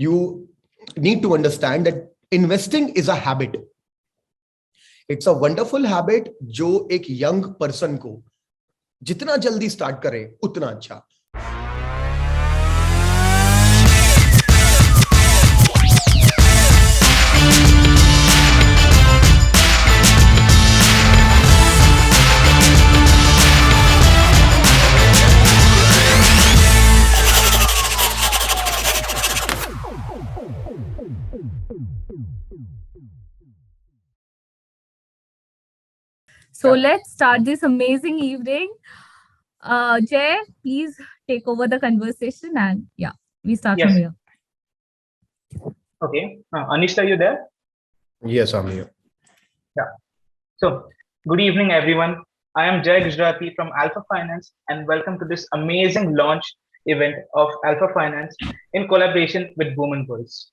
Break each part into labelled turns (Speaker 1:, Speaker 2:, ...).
Speaker 1: you need to understand that investing is a habit. It's a wonderful habit जो एक young person को जितना जल्दी start करे उतना अच्छा.
Speaker 2: So let's start this amazing evening. Jay, please take over the conversation and we start from here.
Speaker 3: Okay. Anish, are you there?
Speaker 1: Yes, I'm here.
Speaker 3: Yeah. So, good evening, everyone. I am Jay Gujarati from Alpha Finance and welcome to this amazing launch event of Alpha Finance in collaboration with Boom & Bulls.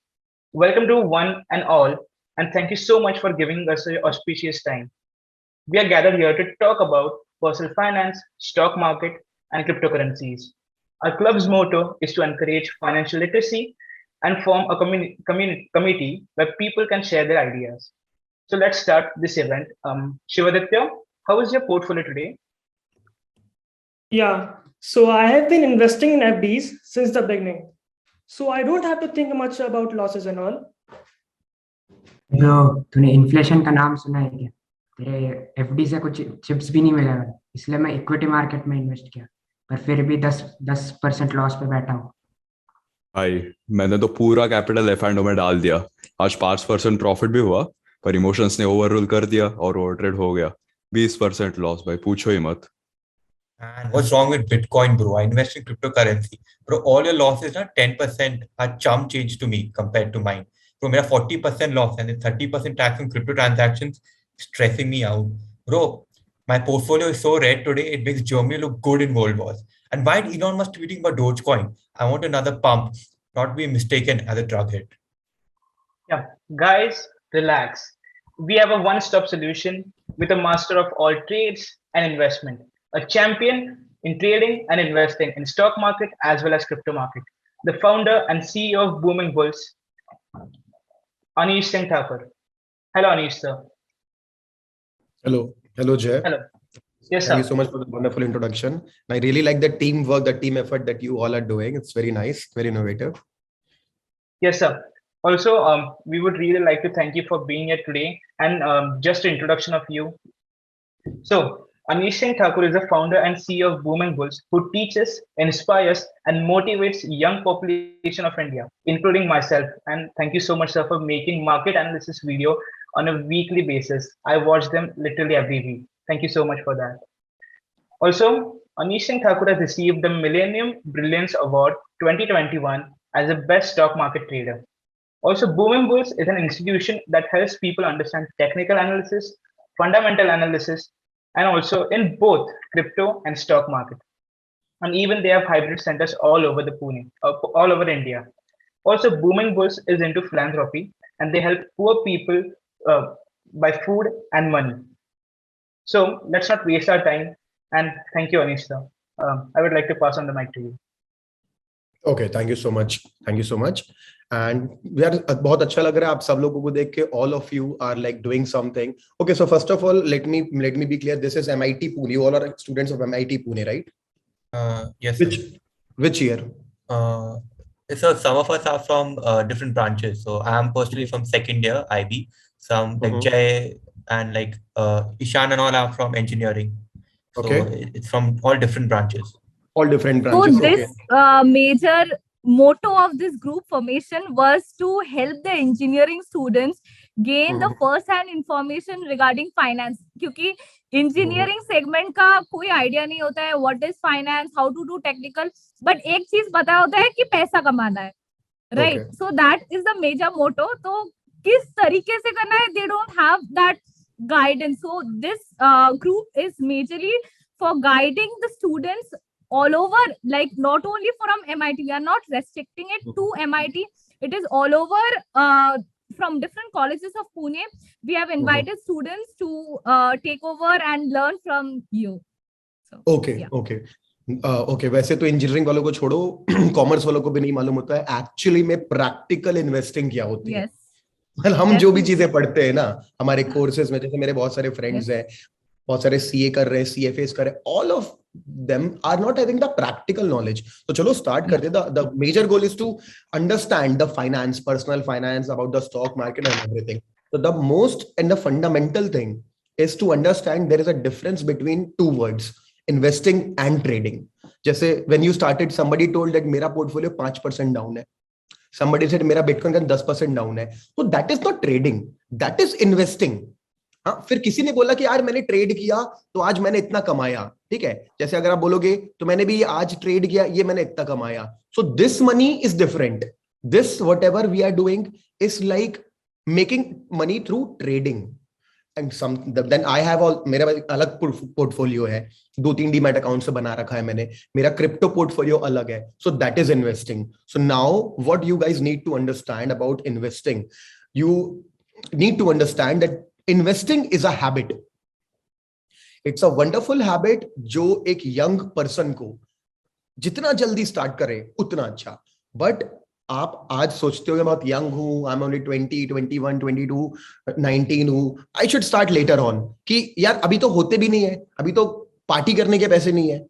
Speaker 3: Welcome to one and all, and thank you so much for giving us your auspicious time. We are gathered here to talk about personal finance, stock market, and cryptocurrencies. Our club's motto is to encourage financial literacy and form a committee where people can share their ideas. So let's start this event. Shivaditya, how is your portfolio today?
Speaker 4: Yeah, so I have been investing in FDs since the beginning. So I don't have to think much about losses and all.
Speaker 5: Bro, तूने inflation का नाम सुना है क्या? तेरे FD से कुछ chips भी नहीं मिलेगा, इसलिए मैं इक्विटी मार्केट में इन्वेस्ट किया, पर फिर भी 10% लॉस पे बैठा हूँ.
Speaker 6: भाई मैंने तो पूरा कैपिटल F&O में डाल दिया. आज 5% प्रॉफिट भी हुआ, पर इमोशंस ने ओवर रूल कर दिया और ओवर ट्रेड हो गया. 20% लॉस भाई, पूछो ही मत.
Speaker 7: And what's wrong with Bitcoin, bro? I invest in cryptocurrency. Bro, all your losses are 10% are chump change to me compared to mine. Bro, मेरा 40% loss and 30% tax on crypto transactions stressing me out. Bro, my portfolio is so red today, it makes Germany look good in World Wars. And why did Elon Musk tweeting about Dogecoin? I want another pump, not be mistaken as a drug hit.
Speaker 3: Yeah, guys, relax. We have a one-stop solution with a master of all trades and investment, a champion in trading and investing in stock market as well as crypto market. The founder and CEO of Boom & Bulls, Anish Singh Thakur. Hello, Anish, sir.
Speaker 1: Hello, Jay.
Speaker 3: Hello. Yes, sir.
Speaker 1: Thank you so much for the wonderful introduction. I really like the teamwork, the team effort that you all are doing. It's very nice, very innovative.
Speaker 3: Yes, sir. Also, we would really like to thank you for being here today and just an introduction of you. So, Anish Singh Thakur is the founder and CEO of Boom & Bulls, who teaches, inspires, and motivates young population of India, including myself. And thank you so much, sir, for making market analysis video on a weekly basis. I watch them literally every week. Thank you so much for that. Also, Anish Singh Thakur has received the Millennium Brilliance Award 2021 as the best stock market trader. Also, Boom & Bulls is an institution that helps people understand technical analysis, fundamental analysis, and also in both crypto and stock market. And even they have hybrid centers all over the Pune, all over India. Also, Boom & Bulls is into philanthropy and they help poor people by food and money. So let's not waste our time. And thank you, Anish, sir. I would like to pass on the mic to you.
Speaker 1: Okay, thank you so much. Thank you so much. And we are बहुत अच्छा लग रहा है आप सब लोगों को देख के. All of you are like doing something. Okay, so first of all, let me be clear. This is MIT Pune. You all are students of MIT Pune, right?
Speaker 7: Yes.
Speaker 1: Which year?
Speaker 7: So some of us are from different branches. So I am personally from second year IB. Some like Jay and like Ishan and all are from engineering. So it's from all different branches.
Speaker 1: All different branches.
Speaker 2: So this major motto of this group formation was to help the engineering students gain the first-hand information regarding finance. क्योंकि engineering segment का कोई idea नहीं होता है. What is finance? How to do technical? But एक चीज पता होता है कि पैसा कमाना है, right? So that is the major motto. तो किस तरीके से करना है? They don't have that guidance. So this group is majorly for guiding the students all over, like not only from MIT. We are not restricting it to MIT. It is all over from different colleges of Pune. We have invited students to take over and learn from you. So,
Speaker 1: okay. Okay वैसे तो engineering वालों को छोड़ो, commerce वालों को भी नहीं मालूम होता है एक्चुअली में प्रैक्टिकल इन्वेस्टिंग क्या होती है।
Speaker 2: Yes.
Speaker 1: मतलब हम जो भी
Speaker 2: Definitely.
Speaker 1: चीजें पढ़ते हैं ना हमारे कोर्सेज में, जैसे मेरे बहुत सारे फ्रेंड्स
Speaker 2: Yes.
Speaker 1: हैं, बहुत सारे सीए कर रहे हैं, सीएफएस कर रहे हैं, all of them are not having the practical knowledge. तो चलो स्टार्ट करते हैं। The major goal is to understand the finance, personal finance, about the stock market and everything. So the most and the fundamental thing is to understand there is a difference between two words, investing and trading. जैसे when you started, somebody told that मेरा portfolio 5% down है, somebody said मेरा Bitcoin का 10% down है, so that is not trading, that is investing. हाँ, फिर किसी ने बोला कि यार मैंने ट्रेड किया तो आज मैंने इतना कमाया, ठीक है, जैसे अगर आप बोलोगे तो मैंने भी आज ट्रेड किया, ये मैंने इतना कमाया, so this money is different. This whatever we are doing is like making money through trading. And some then I have all, मेरा अलग पोर्टफोलियो है, 2-3 डीमैट अकाउंट से बना रखा है मैंने, मेरा क्रिप्टो पोर्टफोलियो अलग है, so that is investing. So now what you guys need to understand about investing, you need to understand that investing is a habit. It's a wonderful habit जो एक यंग पर्सन को जितना जल्दी start करे उतना अच्छा। बट आप आज सोचते हो मैं बहुत यंग हूं, आई एम ओनली 20, 21, 22, 19 हूं, I should start later on, कि यार अभी तो होते भी नहीं है, अभी तो पार्टी करने के पैसे नहीं है,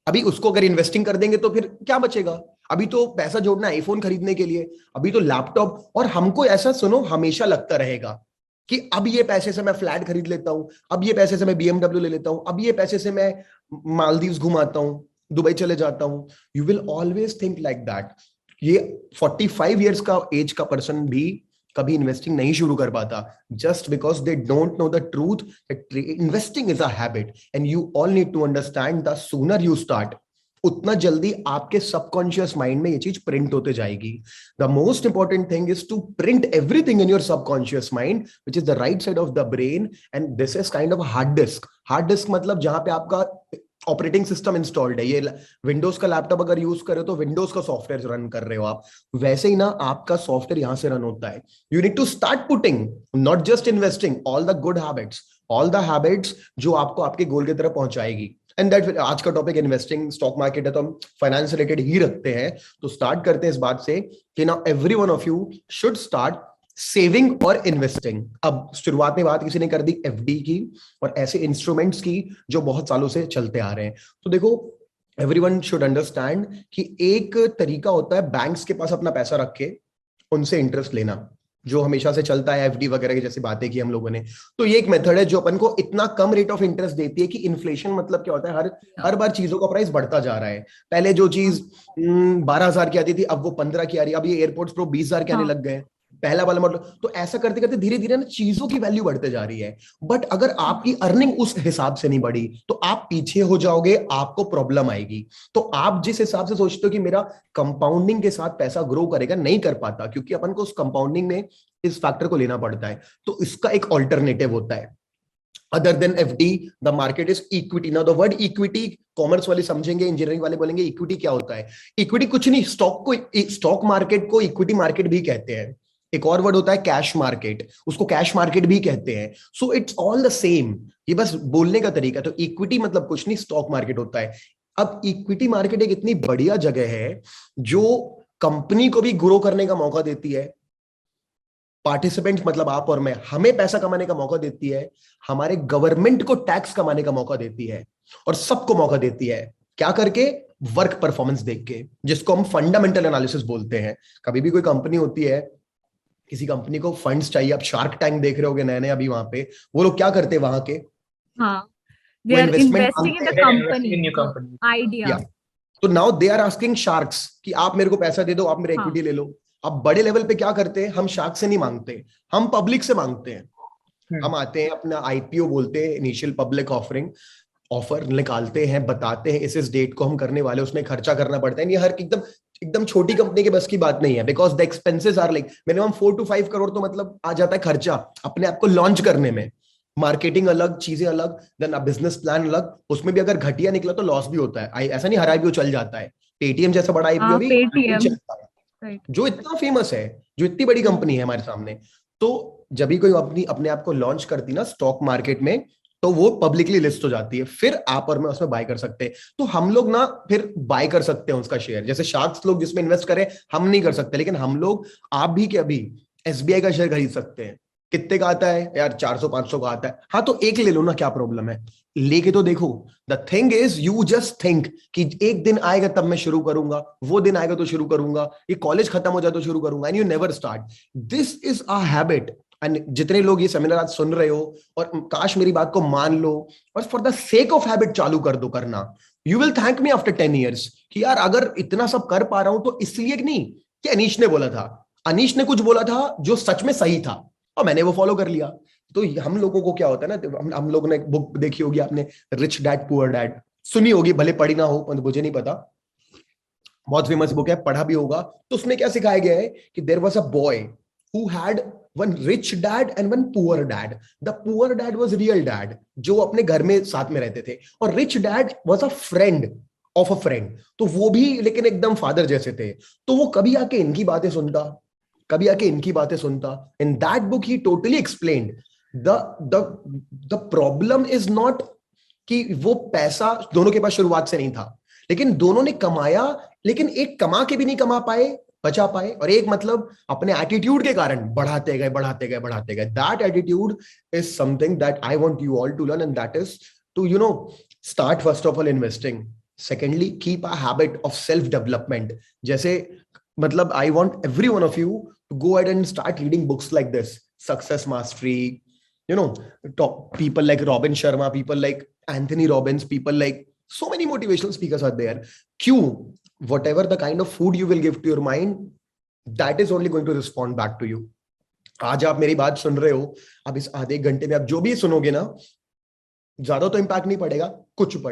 Speaker 1: अभी उसको अगर इन्वेस्टिंग कर देंगे तो फिर क्या बचेगा, अभी तो पैसा जोड़ना आईफोन खरीदने के लिए, अभी तो लैपटॉप। और हमको ऐसा सुनो हमेशा लगता रहेगा कि अब ये पैसे से मैं फ्लैट खरीद लेता हूं, अब ये पैसे से मैं BMW ले लेता हूं, अब ये पैसे से मैं मालदीव्स घुमाता हूं, दुबई चले जाता हूं। You will always think like that. ये 45 इयर्स का एज का पर्सन भी कभी इन्वेस्टिंग नहीं शुरू कर पाता, just because they don't know the truth that investing is a habit and you all need to understand the sooner you start, उतना जल्दी आपके सबकॉन्शियस माइंड में ये चीज प्रिंट होते जाएगी। The most important thing is to print everything in your subconscious mind which is the right side of the brain, and this is kind of hard disk. Hard disk मतलब जहां पे आपका operating system installed है। ये Windows का laptop अगर use कर रहे हो तो विंडोज का सॉफ्टवेयर रन कर रहे हो आप, वैसे ही ना आपका सॉफ्टवेयर यहां से रन होता है। You need to start putting not just investing, all the good habits, all the habits जो आपको आपके गोल की तरफ पहुंचाएगी। एंड दैट आज का टॉपिक इन्वेस्टिंग, स्टॉक मार्केट है तो हम फाइनेंस रिलेटेड ही रखते हैं। तो स्टार्ट करते हैं इस बात से कि ना every one of you should start saving और इन्वेस्टिंग। अब शुरुआत में बात किसी ने कर दी एफडी की और ऐसे इंस्ट्रूमेंट्स की जो बहुत सालों से चलते आ रहे हैं। तो देखो एवरीवन शुड अंडरस्टैंड कि एक तरीका होता है बैंक्स के पास अपना पैसा रख के उनसे इंटरेस्ट लेना, जो हमेशा से चलता है, एफडी वगैरह की जैसी बातें की हम लोगों ने। तो ये एक मेथड है जो अपन को इतना कम रेट ऑफ इंटरेस्ट देती है कि इन्फ्लेशन मतलब क्या होता है, हर बार चीजों का प्राइस बढ़ता जा रहा है। पहले जो चीज 12,000 की आती थी अब वो 15 की आ रही है, अब ये एयरपोर्ट्स प्रो 20,000 के आने लग गए, पहला वाला मॉडल। तो ऐसा करते करते धीरे धीरे ना चीजों की वैल्यू बढ़ते जा रही है। बट अगर आपकी अर्निंग उस हिसाब से नहीं बढ़ी तो आप पीछे हो जाओगे, आपको प्रॉब्लम आएगी। तो आप जिस हिसाब से सोचते हो कि मेरा कंपाउंडिंग के साथ पैसा ग्रो करेगा, नहीं कर पाता, क्योंकि अपन को उस कंपाउंडिंग में इस फैक्टर को लेना पड़ता है। तो इसका एक ऑल्टरनेटिव होता है other than FD, the market is equity. Now the word equity commerce वाले समझेंगे, इंजीनियरिंग वाले बोलेंगे इक्विटी क्या होता है। इक्विटी कुछ नहीं, स्टॉक मार्केट को इक्विटी मार्केट भी कहते हैं। एक और वर्ड होता है कैश मार्केट, उसको कैश मार्केट भी कहते हैं। So it's all the same, ये बस बोलने का तरीका। तो इक्विटी मतलब कुछ नहीं, स्टॉक मार्केट होता है। अब इक्विटी मार्केट एक इतनी बढ़िया जगह है जो कंपनी को भी ग्रो करने का मौका देती है, पार्टिसिपेंट मतलब आप और मैं, हमें पैसा कमाने का मौका देती है, हमारे गवर्नमेंट को टैक्स कमाने का मौका देती है, और सबको मौका देती है। क्या करके? वर्क परफॉर्मेंस देख के, जिसको हम फंडामेंटल एनालिसिस बोलते हैं। कभी भी कोई कंपनी होती है, किसी कंपनी को फंड्स चाहिए, आप शार्क टैंक देख रहे होगे नए नए अभी, वहां पे वो लोग क्या करते हैं वहां के,
Speaker 2: they are investing in the company,
Speaker 3: in new company
Speaker 2: idea.
Speaker 1: तो now they are asking sharks कि आप मेरे को पैसा दे दो, आप मेरे इक्विटी ले लो। अब बड़े लेवल पे क्या करते हैं, हम शार्क से नहीं मांगते, हम पब्लिक से मांगते हैं। हम आते हैं, अपना आईपीओ बोलते हैं, इनिशियल पब्लिक ऑफरिंग, ऑफर निकालते हैं, बताते हैं इस डेट को हम करने वाले, उसमें खर्चा करना पड़ता है। ये हर एकदम छोटी कंपनी के बस की बात नहीं है, because the expenses are like minimum 4 to 5 crore तो मतलब आ जाता है खर्चा अपने आप को लॉन्च करने में। मार्केटिंग अलग, चीजें अलग, देन बिजनेस प्लान अलग, उसमें भी अगर घटिया निकला तो लॉस भी होता है। ऐसा नहीं हर आईपीओ चल जाता है, पेटीएम जैसा बड़ा आईपीओ भी चलता है, जो इतना फेमस है, जो इतनी बड़ी कंपनी है हमारे सामने। तो जब भी कोई अपने आप को लॉन्च करती ना स्टॉक मार्केट में, तो वो पब्लिकली लिस्ट हो जाती है, फिर आप और मैं उसमें बाय कर सकते हैं। तो हम लोग ना फिर बाय कर सकते हैं उसका शेयर, जैसे शार्क्स लोग जिसमें इन्वेस्ट करें हम नहीं कर सकते, लेकिन हम लोग आप भी के अभी SBI का शेयर खरीद सकते हैं। कितने का आता है यार? 400-500 का आता है। हाँ तो एक ले लो ना, क्या प्रॉब्लम है? लेके तो देखो। The thing is you just think कि एक दिन आएगा तब मैं शुरू करूंगा, वो दिन आएगा तो शुरू करूंगा, ये कॉलेज खत्म हो जाए तो शुरू करूंगा, and you never start. This is a habit. And जितने लोग ये सेमिनार आज सुन रहे हो और काश मेरी बात को मान लो और for the sake of habit चालू कर दो करना, you will thank me after 10 years कि यार अगर इतना सब कर पा रहा हूं तो इसलिए नहीं कि अनीश ने बोला था। अनीश ने कुछ बोला था जो सच में सही था और मैंने वो फॉलो कर लिया। तो हम लोगों को क्या होता है ना, हम लोगों ने एक बुक देखी होगी आपने, रिच डैड पुअर डैड, सुनी होगी, भले पढ़ी ना हो, मुझे नहीं पता, बहुत फेमस बुक है, पढ़ा भी होगा। तो उसमें क्या सिखाया गया है कि there was a boy who had one rich dad and one poor dad. The poor dad was real dad, जो अपने घर में साथ में रहते थे, और rich dad was a friend of a friend, तो वो भी लेकिन एकदम फादर जैसे थे। तो वो कभी आके इनकी बातें सुनता, कभी आके इनकी बातें सुनता। In that book he totally explained the problem is not कि वो पैसा दोनों के पास शुरुआत से नहीं था, लेकिन दोनों ने कमाया, लेकिन एक कमा के भी नहीं कमा पाए, बचा पाए, और एक मतलब अपने एटीट्यूड के कारण बढ़ाते गए बढ़ाते गए बढ़ाते गए। That attitude is something that I want you all to learn, and that is to start first of all investing, secondly keep a habit of self development. जैसे मतलब I want every one of you to go ahead and start reading books like this, Success Mastery, people like Robin Sharma, people like Anthony Robbins, people like so many motivational speakers are there. Whatever the kind of food you will give to your mind, that is only going to respond back to you. आज आप मेरी बात सुन रहे हो, अब इस आधे घंटे में आप जो भी सुनोगे ना, ज्यादा तो इम्पैक्ट नहीं पड़ेगा, कुछ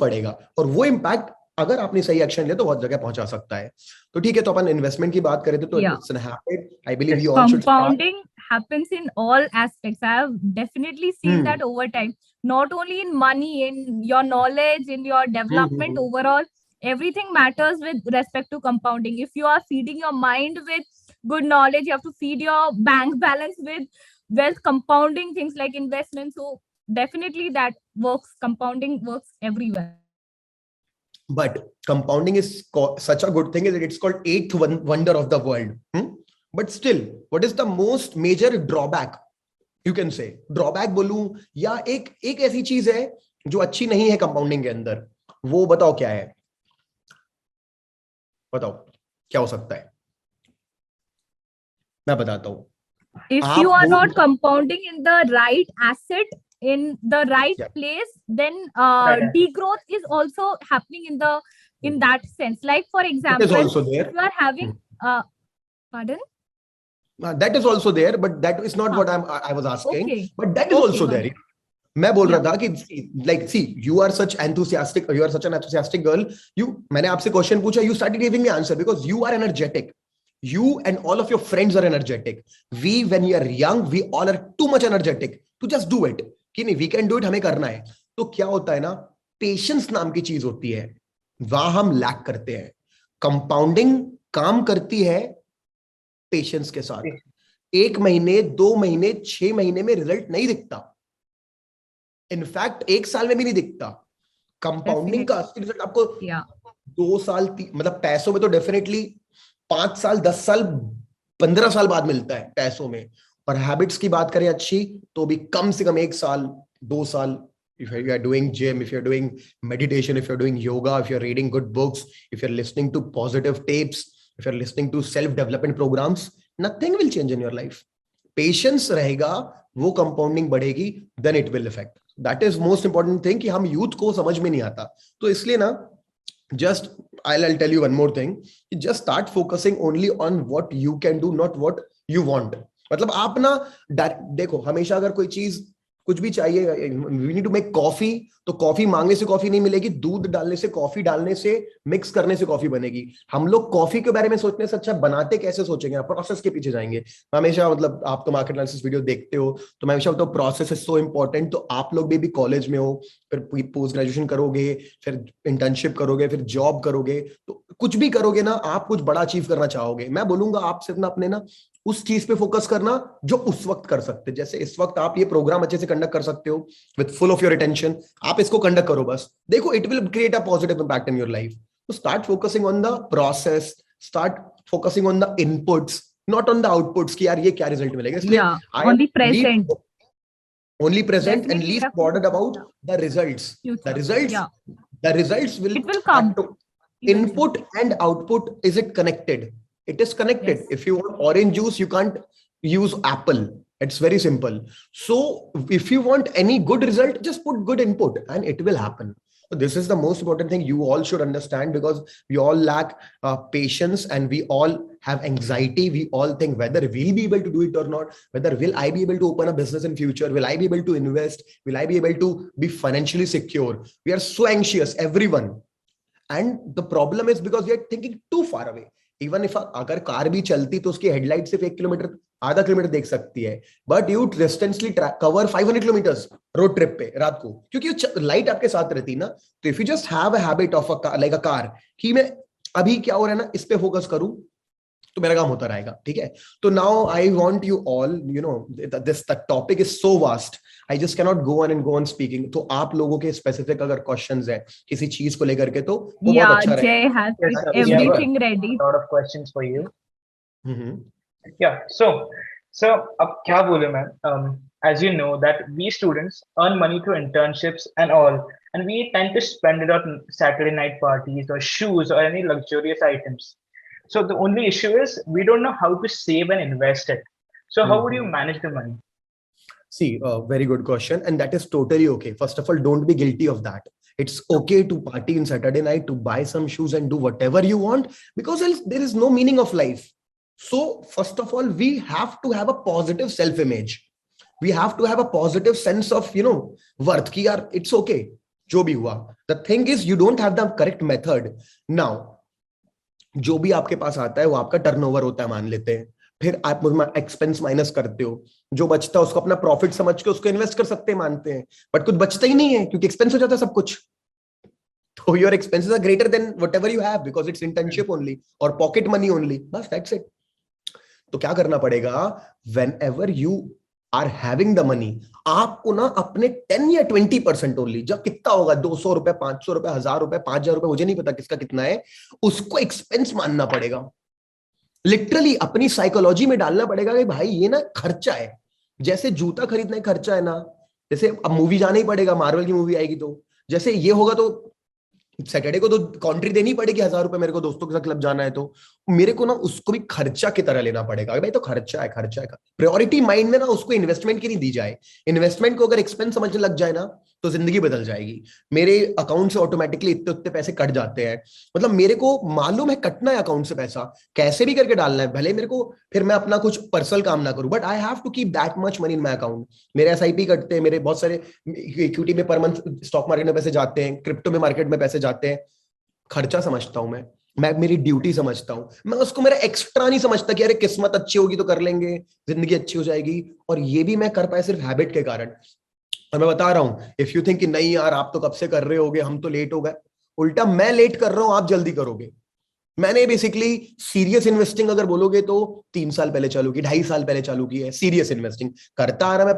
Speaker 1: पड़ेगा, और वो इम्पैक्ट अगर आपने सही एक्शन लिया तो बहुत जगह पहुंचा सकता है। तो ठीक है, तो अपन इन्वेस्टमेंट की बात करें तो it's an habit, I believe you all should start.
Speaker 2: Compounding happens in all aspects. I have definitely seen that over time, not only in money, in your knowledge, in your development overall. Everything matters with respect to compounding. If you are feeding your mind with good knowledge, you have to feed your bank balance with wealth compounding things like investment. So definitely that works. Compounding works everywhere.
Speaker 1: But compounding is such a good thing that it's called eighth wonder of the world. But still, what is the most major drawback? You can say drawback बोलूं या एक ऐसी चीज है जो अच्छी नहीं है कंपाउंडिंग के अंदर, वो बताओ क्या है? बताओ क्या हो सकता है? मैं बताता हूँ।
Speaker 2: If you are not compounding in the right asset, in the right place, then degrowth is also happening in that sense. Like for example,
Speaker 1: that is also there.
Speaker 2: If you are having pardon,
Speaker 1: that is also there, but that is not what I was asking.
Speaker 2: Okay.
Speaker 1: But that is also there. मैं बोल रहा था कि like see, you are such an enthusiastic girl. मैंने आपसे question पूछा, you started giving me answer because you are energetic. You and all of your friends are energetic. We, when we are young, we all are too much energetic to just do it. कि नहीं, we can do it, हमें करना है। तो क्या होता है ना, पेशेंस नाम की चीज होती है, वहां हम लैक करते हैं। कंपाउंडिंग काम करती है पेशेंस के साथ। 1 महीने 2 महीने 6 महीने में रिजल्ट नहीं दिखता, इनफैक्ट 1 साल में भी नहीं दिखता। कंपाउंडिंग का असली रिजल्ट आपको 2 साल मतलब पैसों में तो डेफिनेटली 5 साल 10 साल 15 साल बाद मिलता है पैसों में, और हैबिट्स की बात करें अच्छी तो भी कम से कम 1 साल 2 साल। If you are doing gym, if you are doing meditation, if you are doing yoga, if you are reading good books, if you are listening to positive tapes, if you are listening to self development programs, nothing will change in your life. Patience रहेगा, वो compounding बढ़ेगी, then it will affect. That is most important thing कि हम youth को समझ में नहीं आता। तो इसलिए ना, just I'll tell you one more thing, just start focusing only on what you can do, not what you want. मतलब आप ना देखो, हमेशा अगर कोई चीज कुछ भी चाहिए, we need to make coffee, तो कॉफी मांगने से कॉफी नहीं मिलेगी, दूध डालने से, कॉफी डालने से, मिक्स करने से कॉफी बनेगी। हम लोग कॉफी के बारे में सोचने से अच्छा बनाते कैसे सोचेंगे, प्रोसेस के पीछे जाएंगे हमेशा। मतलब आप तो मार्केट एनालिसिस वीडियो देखते हो, तो मैं हमेशा बताऊं प्रोसेस इज सो इंपॉर्टेंट। तो आप लोग भी कॉलेज में हो, फिर पोस्ट ग्रेजुएशन करोगे, फिर इंटर्नशिप करोगे, फिर जॉब करोगे, तो कुछ भी करोगे ना, आप कुछ बड़ा अचीव करना चाहोगे। मैं बोलूंगा आप सिर्फ ना अपने ना उस चीज पे फोकस करना जो उस वक्त कर सकते। जैसे इस वक्त आप ये प्रोग्राम अच्छे से कंडक्ट कर सकते हो with full of your attention, आप इसको कंडक्ट करो बस, देखो it will create a positive impact in your life. तो start focusing on the process, start focusing on the inputs, not on the outputs कि यार ये क्या रिजल्ट मिलेगा। इसलिए
Speaker 2: on the present,
Speaker 1: only present and
Speaker 2: Definitely
Speaker 1: least
Speaker 2: have to-
Speaker 1: bothered about the results.
Speaker 2: future.
Speaker 1: The results will
Speaker 2: It will come.
Speaker 1: have to, input and output, is it connected? It is connected.
Speaker 2: Yes.
Speaker 1: If you want orange juice, you can't use apple. It's very simple. So if you want any good result, just put good input and it will happen. So this is the most important thing you all should understand, because we all lack patience and we all have anxiety. We all think whether we'll be able to do it or not, whether will I be able to open a business in future, will I be able to invest, will I be able to be financially secure. We are so anxious, everyone. And the problem is because we are thinking too far away. Even if अगर car भी चलती तो उसकी headlight सिर्फ 1 kilometre, आधा kilometre देख सकती है, बट यू डिस्टेंसली कवर 500 किलोमीटर्स रोड ट्रिप पे रात को, क्योंकि लाइट आपके साथ रहती ना। तो if you just have a habit of like a car कि मैं अभी क्या हो रहा है ना इस पे फोकस करूं, तो मेरा काम होता रहेगा, ठीक है। तो now I want you all, you know this the topic is so vast, I just can not go on and go on speaking. तो आप लोगों के स्पेसिफिक अगर क्वेश्चंस है किसी चीज को लेकर के, तो वो बहुत अच्छा रहेगा।
Speaker 2: Jay has
Speaker 3: Yes, sir. We have
Speaker 2: everything ready.
Speaker 3: a lot of questions for you.
Speaker 1: Hmm,
Speaker 3: Yeah. So अब क्या बोले मैं? As you know that we students earn money through internships and all, and we tend to spend it on Saturday night parties or shoes or any luxurious items. So the only issue is we don't know how to save and invest it. So how would you manage the money?
Speaker 1: See, very good question, and that is totally okay. First of all, don't be guilty of that. It's okay to party on Saturday night, to buy some shoes and do whatever you want, because else there is no meaning of life. So first of all, we have to have a positive self-image. We have to have a positive sense of, you know, worth ki yaar, it's okay jo bhi hua. The thing is you don't have the correct method. Now जो भी आपके पास आता है वो आपका turnover होता है मान लेते हैं, फिर आप एक्सपेंस माइनस करते हो, जो बचता है उसको अपना प्रॉफिट समझ के उसको इन्वेस्ट कर सकते हैं मानते हैं, बट कुछ बचता ही नहीं है क्योंकि एक्सपेंस हो जाता है सब कुछ। तो your expenses are greater than whatever you have, because it's internship only और पॉकेट मनी ओनली, बस दैट्स इट। तो क्या करना पड़ेगा, whenever you are having the money, आपको ना अपने 10 या 20% ओनली, जब कितना होगा 200 रुपए, 500 रुपए, 1000 रुपए, 5000 रुपए, मुझे नहीं पता किसका कितना है, उसको एक्सपेंस मानना पड़ेगा। लिटरली अपनी साइकोलॉजी में डालना पड़ेगा कि भाई ये ना खर्चा है, जैसे जूता खरीदना एक खर्चा है ना, जैसे अब मूवी जाना ही पड़ेगा, मार्वल की मूवी आएगी तो, जैसे ये होगा तो सैटरडे को तो कॉन्ट्री देनी पड़ेगी 1000 रुपए, मेरे को दोस्तों के साथ क्लब जाना है तो मेरे को ना उसको भी खर्चा की तरह लेना पड़ेगा। भाई तो खर्चा है, खर्चा है, प्रायोरिटी माइंड में ना उसको इन्वेस्टमेंट की नहीं दी जाए। इन्वेस्टमेंट को अगर एक्सपेंस समझने लग जाए ना तो जिंदगी बदल जाएगी। मेरे अकाउंट से ऑटोमेटिकली इतने उतने पैसे कट जाते हैं, मतलब मेरे को मालूम है कटना है अकाउंट से पैसा, कैसे भी करके डालना है, भले मेरे को फिर मैं अपना कुछ पर्सनल काम ना करूं, but I have to keep that much money in my account. मेरे SIP कटते हैं, मेरे बहुत सारे इक्विटी में पर मंथ स्टॉक मार्केट में पैसे जाते हैं, क्रिप्टो में मार्केट में पैसे जाते हैं। खर्चा समझता हूं मैं मेरी ड्यूटी समझता हूं, मैं उसको मेरा एक्स्ट्रा नहीं समझता कि अरे किस्मत अच्छी होगी तो कर लेंगे, जिंदगी अच्छी हो जाएगी। और ये भी मैं कर पाया सिर्फ हैबिट के कारण। और मैं बता रहा हूं, इफ यू थिंक कि नहीं यार आप तो कब से कर रहे होगे, हम तो लेट हो गए, उल्टा मैं लेट कर रहा हूं, आप जल्दी करोगे। मैंने बेसिकली सीरियस इन्वेस्टिंग अगर बोलोगे तो 3 साल पहले चालू की, 2.5 साल पहले चालू की है। सीरियस इन्वेस्टिंग करता आ रहा मैं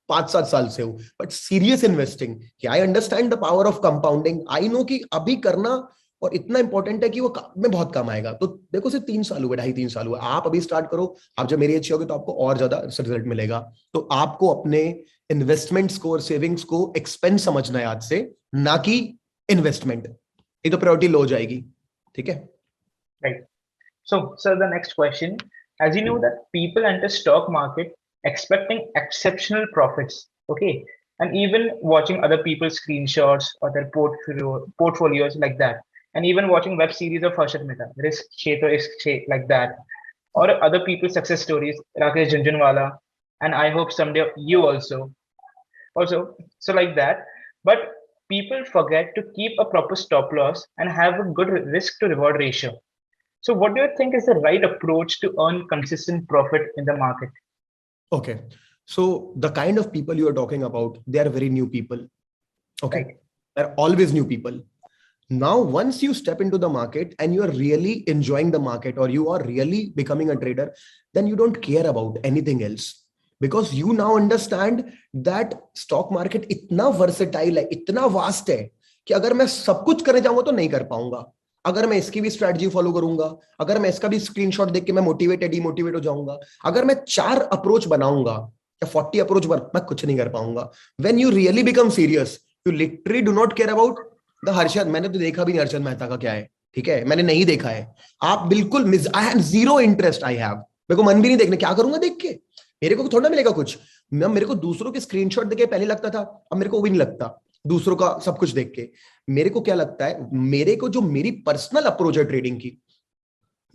Speaker 1: 5-7 साल से हूं, बट सीरियस इन्वेस्टिंग कि I understand the power of compounding, I know कि अभी करना और इतना इंपॉर्टेंट है कि वो में बहुत कम आएगा। तो देखो सिर्फ 3 साल हुए, 2.5-3 साल हुए, आप अभी स्टार्ट करो, आप जब मेरी अच्छी होगी तो आपको और ज्यादा रिजल्ट मिलेगा। तो आपको अपने इन्वेस्टमेंट्स को और सेविंग्स को एक्सपेंस समझना है आज से, ना कि इन्वेस्टमेंट, ये तो प्रायोरिटी लो हो जाएगी, ठीक है।
Speaker 3: Right. So the next question, as you know that people enter stock market expecting exceptional profits, okay, and even watching other people's screenshots or their portfolios like that, and even watching web series of Harshad Mehta, Risk Che to Isk Che, like that, or other people's success stories, Rakesh Jhunjhunwala, and I hope someday you also, so like that. But people forget to keep a proper stop loss and have a good risk to reward ratio. So what do you think is the right approach to earn consistent profit in the market?
Speaker 1: Okay. So the kind of people you are talking about, they are very new people. Okay.
Speaker 3: Right.
Speaker 1: They're always new people. Now once you step into the market and you are really enjoying the market, or you are really becoming a trader, then you don't care about anything else, because you now understand that stock market इतना versatile है, इतना vast है कि अगर मैं सब कुछ करने जाऊंगा तो नहीं कर पाऊंगा. अगर मैं इसकी भी स्ट्रेटजी फॉलो करूंगा, अगर मैं इसका भी स्क्रीनशॉट देख के मैं मोटिवेट या डिमोटिवेट हो जाऊंगा, अगर मैं 4 अप्रोच बनाऊंगा या 40 अप्रोच मैं कुछ नहीं कर पाऊंगा. When you really become serious, you literally do not care about the Harshad. मैंने तो देखा भी नहीं हर्षद मेहता का क्या है, ठीक है, मैंने नहीं देखा है. आप बिल्कुल, I have zero interest, I have, मेरे को मन भी नहीं देखने, क्या करूंगा देख के, मेरे को थोड़ा मिलेगा कुछ. मेरे को दूसरों के स्क्रीनशॉट देख के पहले लगता था, अब मेरे को वो भी नहीं लगता. दूसरों का सब कुछ देख के मेरे को क्या लगता है, मेरे को जो मेरी पर्सनल अप्रोच है ट्रेडिंग की,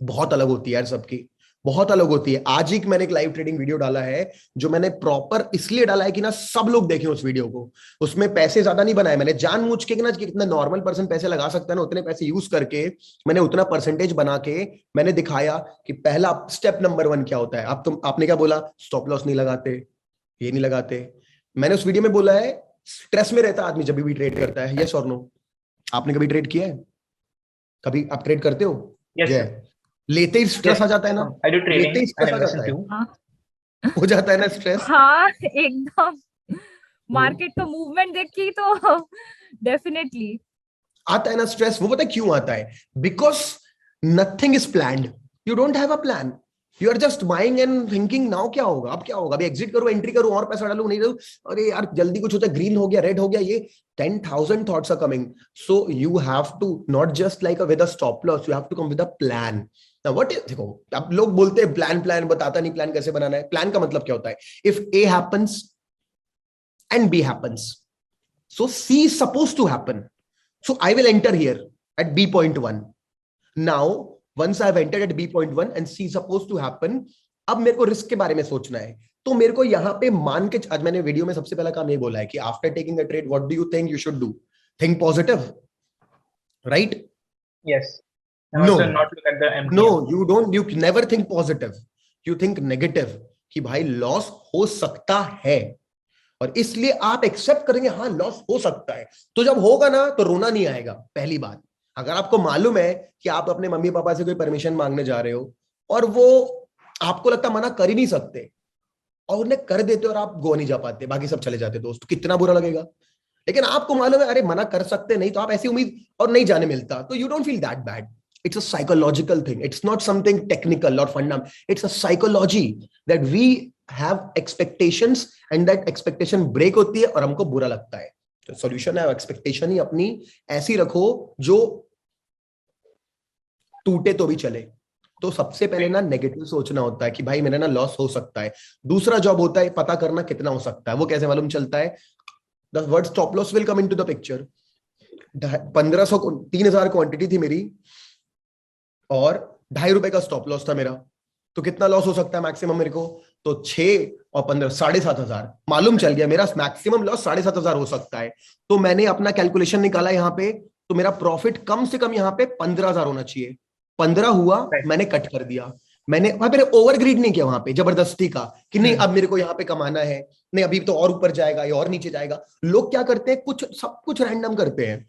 Speaker 1: बहुत अलग होती है यार, सबकी बहुत अलग होती है. आज ही मैंने एक लाइव ट्रेडिंग वीडियो डाला है, जो मैंने प्रॉपर इसलिए डाला है कि ना सब लोग देखें उस वीडियो को. उसमें पैसे ज्यादा नहीं बनाए मैंने, जानबूझ के ना, कितना नॉर्मल पर्सन पैसे लगा सकता है ना, उतने पैसे यूज करके मैंने उतना परसेंटेज बना के मैंने दिखाया कि पहला स्टेप नंबर 1 क्या होता है. आपने क्या बोला, स्टॉप लॉस नहीं लगाते, ये नहीं लगाते. मैंने उस वीडियो में बोला है, स्ट्रेस में रहता आदमी जब भी ट्रेड करता है. यस और नो? आपने कभी ट्रेड किया है? कभी आप ट्रेड करते हो?
Speaker 3: Yes, sir.
Speaker 1: लेते ही स्ट्रेस आ जाता है ना,
Speaker 3: I do trading
Speaker 1: लेते ही स्ट्रेस
Speaker 3: and
Speaker 1: आ जाता
Speaker 3: investment
Speaker 1: है,
Speaker 3: too.
Speaker 1: हो जाता है ना स्ट्रेस.
Speaker 2: हाँ एकदम, मार्केट का मूवमेंट देख के तो डेफिनेटली
Speaker 1: आता है ना स्ट्रेस. वो पता है क्यों आता है? Because nothing is planned, you don't have a plan, you are just buying and thinking now क्या होगा, अब क्या होगा, अभी एग्जिट करूं, एंट्री करूं, और पैसा डालूं, नहीं डालूं, अरे यार जल्दी कुछ होता है, ग्रीन हो गया, रेड हो गया, ये 10,000 thoughts are coming. So you have to not just like with a stop loss, you have to come with a plan. Now what is, देखो अब लोग बोलते हैं प्लान बताता नहीं प्लान कैसे बनाना है. प्लान का मतलब क्या होता है? If A happens and B happens, so C is supposed to happen. So I will enter here at B.1. Now once I've entered at B.1 and C is supposed to happen, अब मेरे को risk के बारे में सोचना है. तो मेरे को यहाँ पे मान के, आज मैंने वीडियो में सबसे पहला काम ये बोला है कि after taking a trade what do you think you should do? Think positive, right?
Speaker 3: Yes. And
Speaker 1: No.
Speaker 3: also not look at the MTM.
Speaker 1: No, you don't, you never think positive, you think negative कि भाई loss हो सकता है, और इसलिए आप accept करेंगे हाँ लॉस हो सकता है. तो जब होगा ना तो रोना नहीं आएगा. पहली बात, अगर आपको मालूम है कि आप अपने मम्मी पापा से कोई परमिशन मांगने जा रहे हो और वो आपको लगता मना कर ही नहीं सकते, और उन्हें कर देते और आप गो नहीं जा पाते, बाकी सब चले जाते दोस्त, तो कितना बुरा लगेगा. लेकिन आपको मालूम है अरे मना कर सकते नहीं, तो आप ऐसी उम्मीद और नहीं जाने मिलता, तो you don't feel that bad. It's a psychological thing. It's not something technical or fundamental. It's a psychology that we have expectations and that expectation break होती है और हमको बुरा लगता है. तो solution है expectation ही अपनी ऐसी रखो जो टूटे तो भी चले. तो सबसे पहले ना नेगेटिव सोचना होता है कि भाई मेरा ना लॉस हो सकता है. दूसरा जॉब होता है पता करना कितना हो सकता है. वो कैसे मालूम चलता है? The word stop loss will come into the picture. 1500 3000 quantity थी मेरी और ₹2.5 का स्टॉप लॉस था मेरा, तो कितना लॉस हो सकता है मैक्सिमम मेरे को? तो 6 और 15 7,500 मालूम चल गया, मेरा मैक्सिमम लॉस 7,500 हो सकता है. तो मैंने अपना कैलकुलेशन निकाला यहाँ पे, तो मेरा प्रॉफिट कम से कम यहाँ पे 15,000 होना चाहिए. 15 हुआ, मैंने कट कर दिया. मैंने वहां पे ओवरग्रीड नहीं किया वहां पे जबरदस्ती का कि नहीं अब मेरे को यहाँ पे कमाना है, नहीं अभी तो और ऊपर जाएगा या और नीचे जाएगा. लोग क्या करते हैं, कुछ सब कुछ रैंडम करते हैं.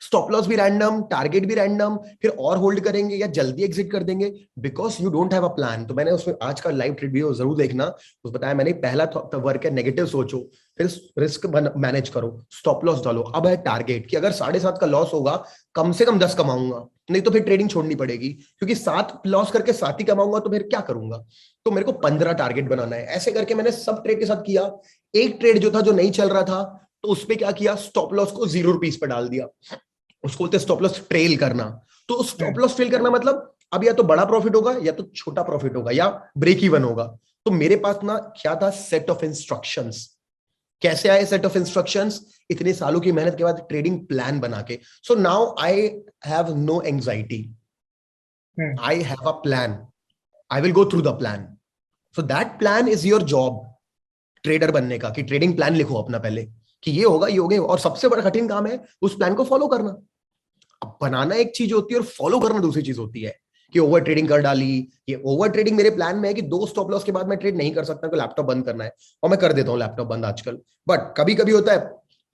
Speaker 1: स्टॉप लॉस भी रैंडम, टारगेट भी रैंडम, फिर और होल्ड करेंगे या जल्दी एग्जिट कर देंगे because you don't have a plan. तो मैंने उसमें आज का लाइव वीडियो जरूर देखना, उस बताया मैंने पहला वर्क है नेगेटिव सोचो, फिर रिस्क मैनेज करो, स्टॉप लॉस डालो. अब है टारगेट कि अगर 7.5 का लॉस होगा कम से कम 10 कमाऊंगा, नहीं तो फिर ट्रेडिंग छोड़नी पड़ेगी, क्योंकि 7 लॉस करके 7 ही कमाऊंगा तो फिर क्या करूंगा. तो मेरे को 15 टारगेट बनाना है. ऐसे करके मैंने सब ट्रेड के साथ किया. एक ट्रेड जो था जो नहीं चल रहा था, तो उस पर क्या किया, स्टॉप लॉस को ₹0 पर डाल दिया. उसको बोलते स्टॉप लॉस ट्रेल करना. तो स्टॉप लॉस ट्रेल करना मतलब अब या तो बड़ा प्रॉफिट होगा या तो छोटा प्रॉफिट होगा या ब्रेक इवन होगा. तो मेरे पास ना क्या था, सेट ऑफ इंस्ट्रक्शंस. कैसे आए सेट ऑफ इंस्ट्रक्शंस? इतने सालों की मेहनत के बाद ट्रेडिंग प्लान बना के. So now I have no anxiety, I have a plan, I will go through the plan. So that plan is your job trader बनने का, कि ट्रेडिंग प्लान लिखो अपना पहले कि ये होगा ये होगा, और सबसे बड़ा कठिन काम है उस प्लान को फॉलो करना. अब बनाना एक चीज होती है और फॉलो करना दूसरी चीज होती है. कि ओवर ट्रेडिंग कर डाली, ये ओवर ट्रेडिंग मेरे प्लान में है कि 2 स्टॉप लॉस के बाद मैं ट्रेड नहीं कर सकता, तो लैपटॉप बंद करना है, और मैं कर देता हूँ लैपटॉप बंद आजकल. बट कभी कभी होता है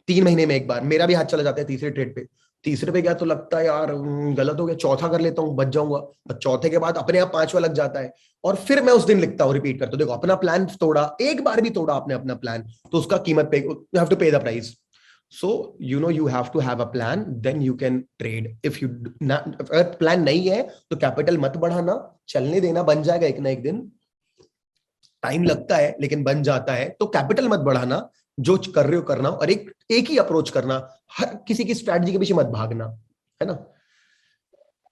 Speaker 1: 3 महीने में एक बार मेरा भी हाथ चला जाता है तीसरे ट्रेड पे, तीसरे पे गया तो लगता है यार गलत हो गया, चौथा कर लेता हूँ, बच जाऊंगा, और चौथे के बाद अपने आप पांचवा लग जाता है, और फिर मैं उस दिन लिखता हूँ, रिपीट करता हूँ। देखो अपना प्लान तोड़ा, एक बार भी तोड़ा आपने अपना प्लान, तो उसका कीमत पे, you have to pay the price. So you know you have to have a plan, then you can trade. If you अगर प्लान नहीं है तो कैपिटल मत बढ़ाना, चलने देना, बन जाएगा एक ना एक दिन, टाइम लगता है लेकिन बन जाता है। तो कैपिटल मत बढ़ाना, जो कर रहे हो करना, और एक ही अप्रोच करना, हर किसी की स्ट्रैटेजी के पीछे मत भागना, है ना?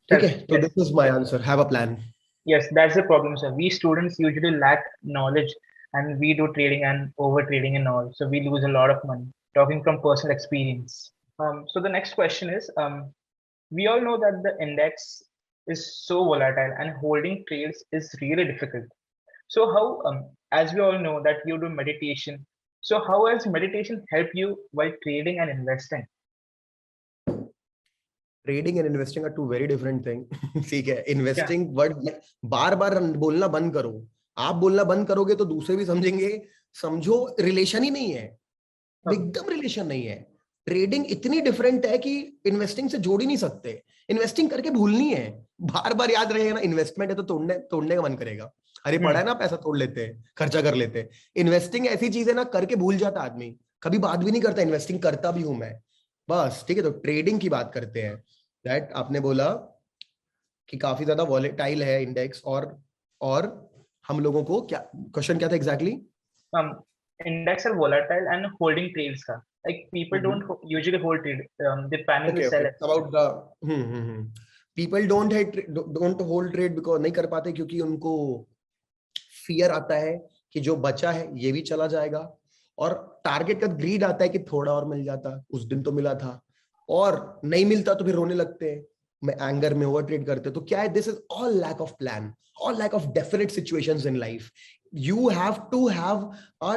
Speaker 1: ठीक है, तो
Speaker 3: Yes.
Speaker 1: This is my answer, have a plan.
Speaker 3: Yes, that's the problem, sir. We students usually lack knowledge and we do trading and over trading and all. So we lose a lot of money. Talking from personal experience. So the next question is, we all know that the index is so volatile and holding trades is really difficult. So how, as we all know that you do meditation, so how has meditation helped you while trading and investing?
Speaker 1: Trading and investing are two very different thing. ठीक है, investing word बार बार बोलना बंद करो, आप बोलना बंद करोगे तो दूसरे भी समझेंगे। समझो रिलेशन ही नहीं है, एकदम रिलेशन नहीं है। ट्रेडिंग इतनी डिफरेंट है कि इन्वेस्टिंग से जोड़ ही नहीं सकते। इन्वेस्टिंग करके भूलनी है, बार बार याद रहेगा ना, इन्वेस्टमेंट है तो तोड़ने का मन करेगा, अरे पड़ा है ना, पैसा तोड़ लेते हैं, खर्चा कर लेते हैं। इन्वेस्टिंग ऐसी चीज है ना, करके भूल जाता आदमी, कभी बात भी नहीं करता इन्वेस्टिंग करता भी हूं मैं, बस। ठीक है, तो ट्रेडिंग की बात करते हैं। दैट आपने बोला कि काफी ज्यादा वॉलेटाइल है इंडेक्स, और हम लोगों को क्या क्वेश्चन क्या था exactly?
Speaker 3: Index are volatile and holding trades ka. Like people don't usually hold trade. They panic to sell it.
Speaker 1: About the people don't hold trade because नहीं कर पाते, क्योंकि उनको फियर आता है कि जो बचा है ये भी चला जाएगा, और टारगेट का ग्रीड आता है कि थोड़ा और मिल जाता, उस दिन तो मिला था, और नहीं मिलता तो फिर रोने लगते हैं, मैं एंगर में ओवर ट्रेड करते। तो क्या है, this is all lack of plan, all lack of definite situations in life. You have to have a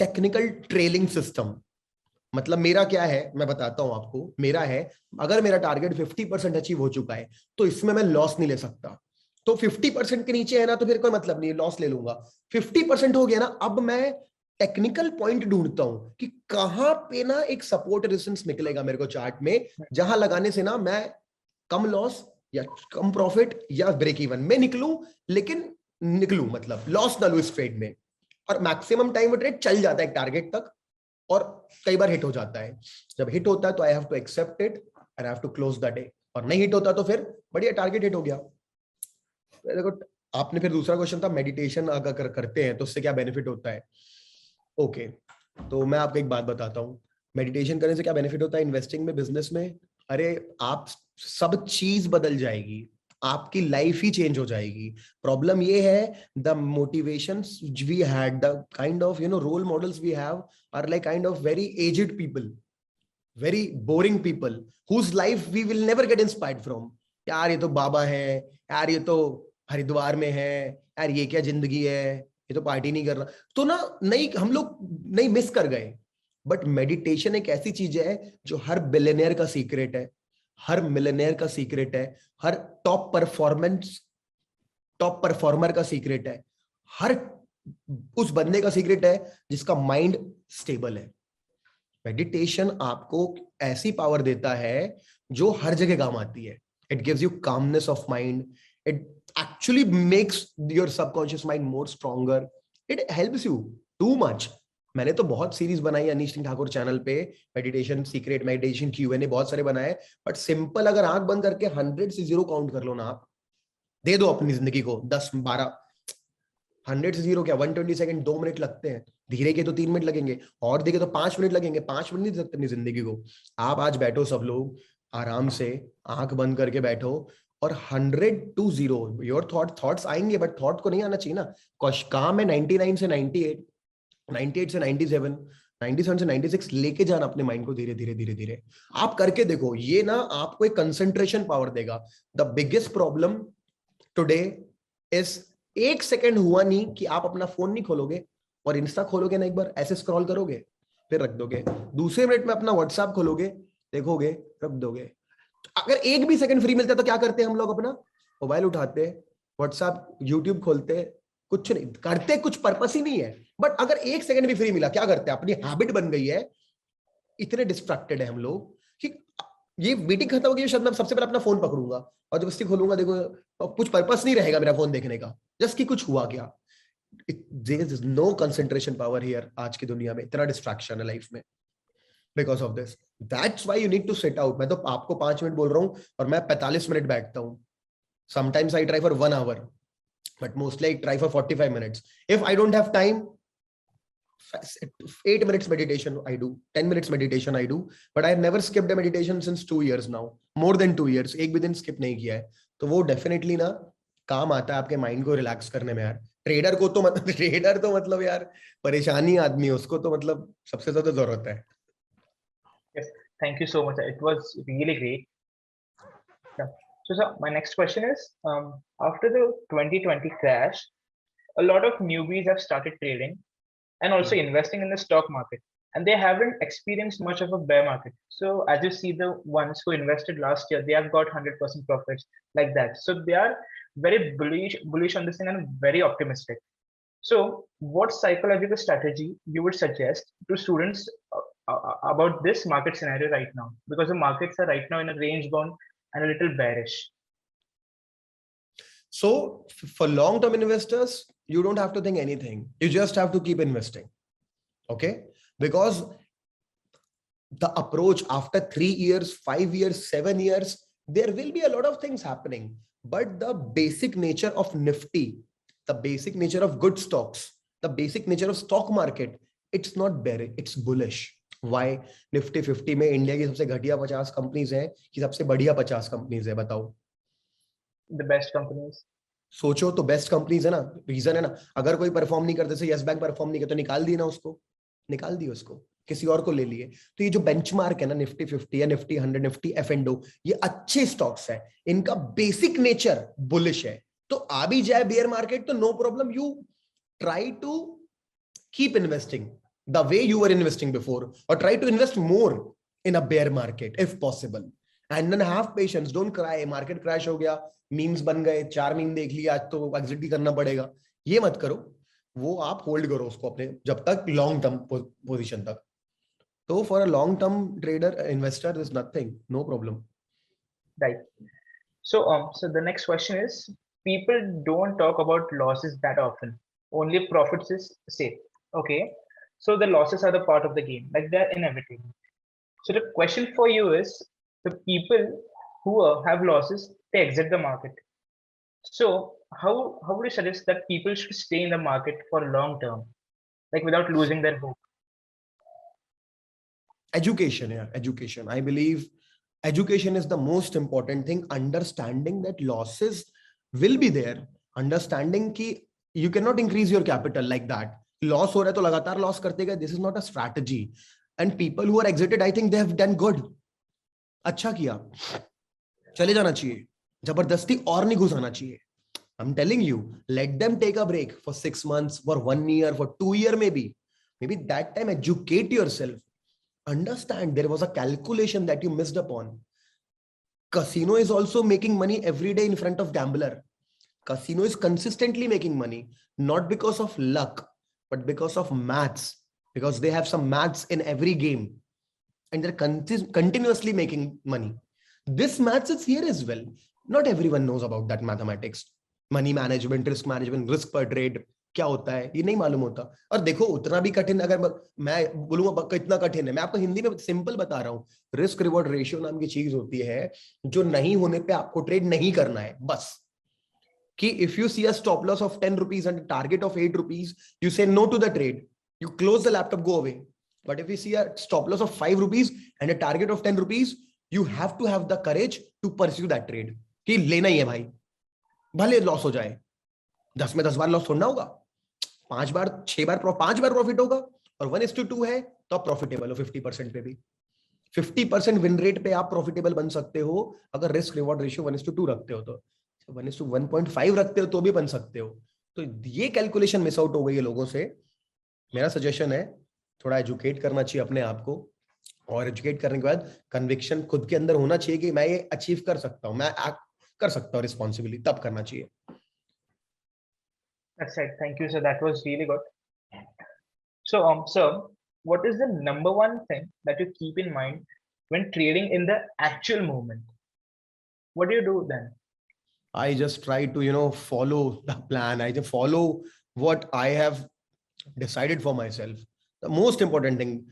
Speaker 1: technical trailing system. मतलब मेरा क्या है, मैं बताता हूं आपको। मेरा है, अगर मेरा टारगेट 50% अचीव हो चुका है तो इसमें मैं लॉस नहीं ले सकता। तो 50% के नीचे है ना, तो फिर कोई मतलब नहीं, लॉस ले लूंगा। 50% हो गया ना, अब मैं टेक्निकल पॉइंट ढूंढता हूं कि कहां पे ना एक सपोर्ट रेजिस्टेंस निकलेगा मेरे को चार्ट में, जहां लगाने से ना मैं कम लॉस या कम प्रॉफिट या ब्रेक इवन में निकलूं, लेकिन निकलूं, मतलब लॉस ना लूं इस ट्रेड में। और मैक्सिमम टाइम वो ट्रेड चल जाता है एक टारगेट तक, और कई बार हिट हो जाता है। जब हिट होता है तो I have to accept it and I have to close the day, और नहीं हिट होता तो फिर बढ़िया, टारगेट हिट हो गया। देखो आपने फिर दूसरा क्वेश्चन था मेडिटेशन अगर करते हैं तो उससे क्या बेनिफिट होता है। ओके, तो मैं आपको एक बात बताता हूँ, मेडिटेशन करने से क्या बेनिफिट होता है इन्वेस्टिंग में, बिजनेस में। अरे आप सब चीज बदल जाएगी, आपकी लाइफ ही चेंज हो जाएगी। प्रॉब्लम ये है, the motivations we had, the kind of role models we have are like kind of very aged people, very boring people whose life we will never get inspired from. यार ये तो बाबा है, यार ये तो हरिद्वार में है, यार ये क्या जिंदगी है, ये तो पार्टी नहीं कर रहा। तो ना नहीं, हम लोग नहीं मिस कर गए। बट मेडिटेशन एक ऐसी चीज है जो हर बिलियनियर का सीक्रेट है, हर मिलियनियर का सीक्रेट है, हर टॉप परफॉर्मर का सीक्रेट है, हर उस बंदे का सीक्रेट है जिसका माइंड स्टेबल है। मेडिटेशन आपको ऐसी पावर देता है जो हर जगह काम आती है। It gives you calmness of mind, it actually makes your subconscious mind more stronger, it helps you too much। मैंने तो बहुत सीरीज बनाई अनीश सिंह ठाकुर चैनल पे, मेडिटेशन सीक्रेट, मेडिटेशन Q&A बहुत सारे बनाए। बट सिंपल, अगर आंख बंद करके 100 से 0 काउंट कर लो ना, आप दे दो अपनी जिंदगी को 10-12, 100 से 0 क्या 120 सेकंड, 2 मिनट लगते हैं, धीरे के तो 3 मिनट लगेंगे, और देखे तो 5 मिनट लगेंगे। 5 मिनट नहीं दे सकते अपनी जिंदगी को। आप आज बैठो, सब लोग आराम से आंख बंद करके बैठो, और 100 to 0 योर थॉट्स आएंगे, बट थॉट को नहीं आना चाहिए ना। काम है 99 से 98, 98 से 97, 97 से 96 लेके जाना अपने माइंड को, धीरे धीरे धीरे धीरे। आप करके देखो, ये ना आपको एक कंसंट्रेशन पावर देगा। The biggest problem today is, 1 second हुआ नहीं कि आप अपना फोन नहीं खोलोगे, और इंस्टा खोलोगे ना एक बार, ऐसे स्क्रॉल करोगे फिर रख दोगे, दूसरे मिनट में अपना व्हाट्सएप खोलोगे, देखोगे, रख दोगे। अगर एक भी सेकंड फ्री मिलता है तो क्या करते हैं हम लोग, अपना मोबाइल उठाते, व्हाट्सएप, यूट्यूब खोलते, कुछ नहीं करते, कुछ पर्पस ही नहीं है। बट अगर 1 सेकंड भी फ्री मिला, क्या करते हैं, अपनी हैबिट बन गई है, इतने डिस्ट्रैक्टेड है हम लोग कि ये मीटिंग खत्म होगी शायद मैं सबसे पहले अपना फोन पकड़ूंगा और जब उसकी खोलूंगा, देखो कुछ पर्पस नहीं रहेगा मेरा फोन देखने का, जस्ट कि कुछ हुआ क्या. There is no concentration power here. आज की दुनिया में इतना डिस्ट्रैक्शन है लाइफ में because of this. That's why you need to sit out. मैं तो आपको 5 मिनट बोल रहा हूँ और मैं 45 मिनट बैठता हूँ. Sometimes I try for 1 hour, but mostly I try for 45 minutes. If I don't have time, 8 minutes meditation I do, 10 minutes meditation I do, but I have never skipped a meditation since 2 years now, more than 2 years. एक भी दिन skip नहीं किया है. तो वो definitely ना काम आता है आपके माइंड को रिलैक्स करने में यार. ट्रेडर को तो मतलब ट्रेडर तो मतलब यार परेशानी आदमी है, उसको तो मतलब सबसे ज्यादा जरूरत है.
Speaker 3: Yes, thank you so much. It was really great. Yeah. So, sir, my next question is, after the 2020 crash, a lot of newbies have started trading and also investing in the stock market, and they haven't experienced much of a bear market. So, as you see, the ones who invested last year, they have got 100% profits like that. So, they are very bullish on this thing and very optimistic. So, what psychological strategy you would suggest to students about this market scenario right now? Because the markets are right now in a range bound and a little bearish.
Speaker 1: So for long-term investors, you don't have to think anything. You just have to keep investing. Okay? Because the approach after 3 years, 5 years, 7 years, there will be a lot of things happening. But the basic nature of Nifty, the basic nature of good stocks, the basic nature of stock market, it's not bearish, it's bullish. Why? Nifty 50 में India की सबसे घटिया 50 companies हैं कि सबसे बढ़िया 50 companies है, बताओ.
Speaker 3: The best companies.
Speaker 1: सोचो तो बेस्ट कंपनीज है ना. रीजन है ना, अगर कोई परफॉर्म नहीं करते, यस बैंक परफॉर्म नहीं करते, तो निकाल दिए ना उसको, निकाल दिए उसको, किसी और को ले लिए. तो ये जो बेंचमार्क है ना, निफ्टी 50 या निफ्टी 100, निफ्टी एफ&ओ, ये अच्छे स्टॉक्स है, इनका बेसिक नेचर बुलिश है. तो आ भी जाए बियर मार्केट तो no problem. You try to keep investing the way you were investing before, or try to invest more in a bear market if possible, and then have patience. Don't cry. Market crash हो गया, memes बन गए, 4 meme देख लिया, आज तो exit भी करना पड़ेगा, ये मत करो. वो आप होल्ड करो उसको अपने जब तक लॉन्ग टर्म पोजीशन तक. तो for a long term trader investor there's nothing, no problem.
Speaker 3: Right. So the next question is, people don't talk about losses that often, only profits is safe. Okay, so the losses are the part of the game, like they're inevitable. So the question for you is, the people who have losses, they exit the market. So how would you suggest that people should stay in the market for long term, like without losing their hope?
Speaker 1: Education, yeah, education. I believe education is the most important thing. Understanding that losses will be there, understanding कि you cannot increase your capital like that. Loss हो रहा है तो लगातार loss करते गए. This is not a strategy. And people who are exited, I think they have done good. अच्छा किया, चले जाना चाहिए, जबरदस्ती और नहीं घुसाना चाहिए. I am telling you, let them take a break for 6 months, for 1 year, for 2 year, maybe that time educate yourself. Understand there was a calculation that you missed upon. Casino is also making money every day in front of gambler. Casino is consistently making money, not because of luck, but because of maths, because they have some maths in every game and they're continuously making money. This maths is here as well. Not everyone knows about that mathematics. Money management, risk management, risk per trade क्या होता है ये नहीं मालूम होता. और देखो उतना भी कठिन, अगर मैं बोलूंगा कितना कठिन है, मैं आपको हिंदी में सिंपल बता रहा हूँ. रिस्क रिवॉर्ड रेशियो नाम की चीज होती है, जो नहीं होने पे आपको ट्रेड नहीं करना है. बस कि if you see a stop loss of 10 rupees and a target of 8 rupees, you say no to the trade, you close the laptop, go away. But if you see a stop loss of 5 rupees and a target of 10 rupees, you have to have the courage to pursue that trade. कि लेना ही है भाई, भले loss हो जाए, 10 में 10 बार loss थोड़ा होगा, 5 बार 6 बार 5 बार प्रॉफिट होगा. और 1:2 है तो आप प्रॉफिटेबल हो 50% पे भी. 50% विन रेट पे आप प्रॉफिटेबल बन सकते हो अगर रिस्क रिवॉर्ड रेशियो 1:2 रखते हो. तो 1:1.5 रखते हो तो भी बन सकते हो. तो ये कैलकुलेशन मिस आउट हो गई है लोगों से. मेरा सजेशन है थोड़ा एजुकेट करना चाहिए अपने आप को, और एजुकेट करने के बाद कन्विक्शन खुद के अंदर होना चाहिए कि मैं ये अचीव कर सकता हूं, मैं कर सकता हूं रिस्पॉन्सिबली, तब करना चाहिए.
Speaker 3: That's right. Thank you, sir. That was really good. So sir, what is the number one thing that you keep in mind when trading in the actual moment? What do you do then?
Speaker 1: I just try to, follow the plan. I just follow what I have decided for myself. The most important thing,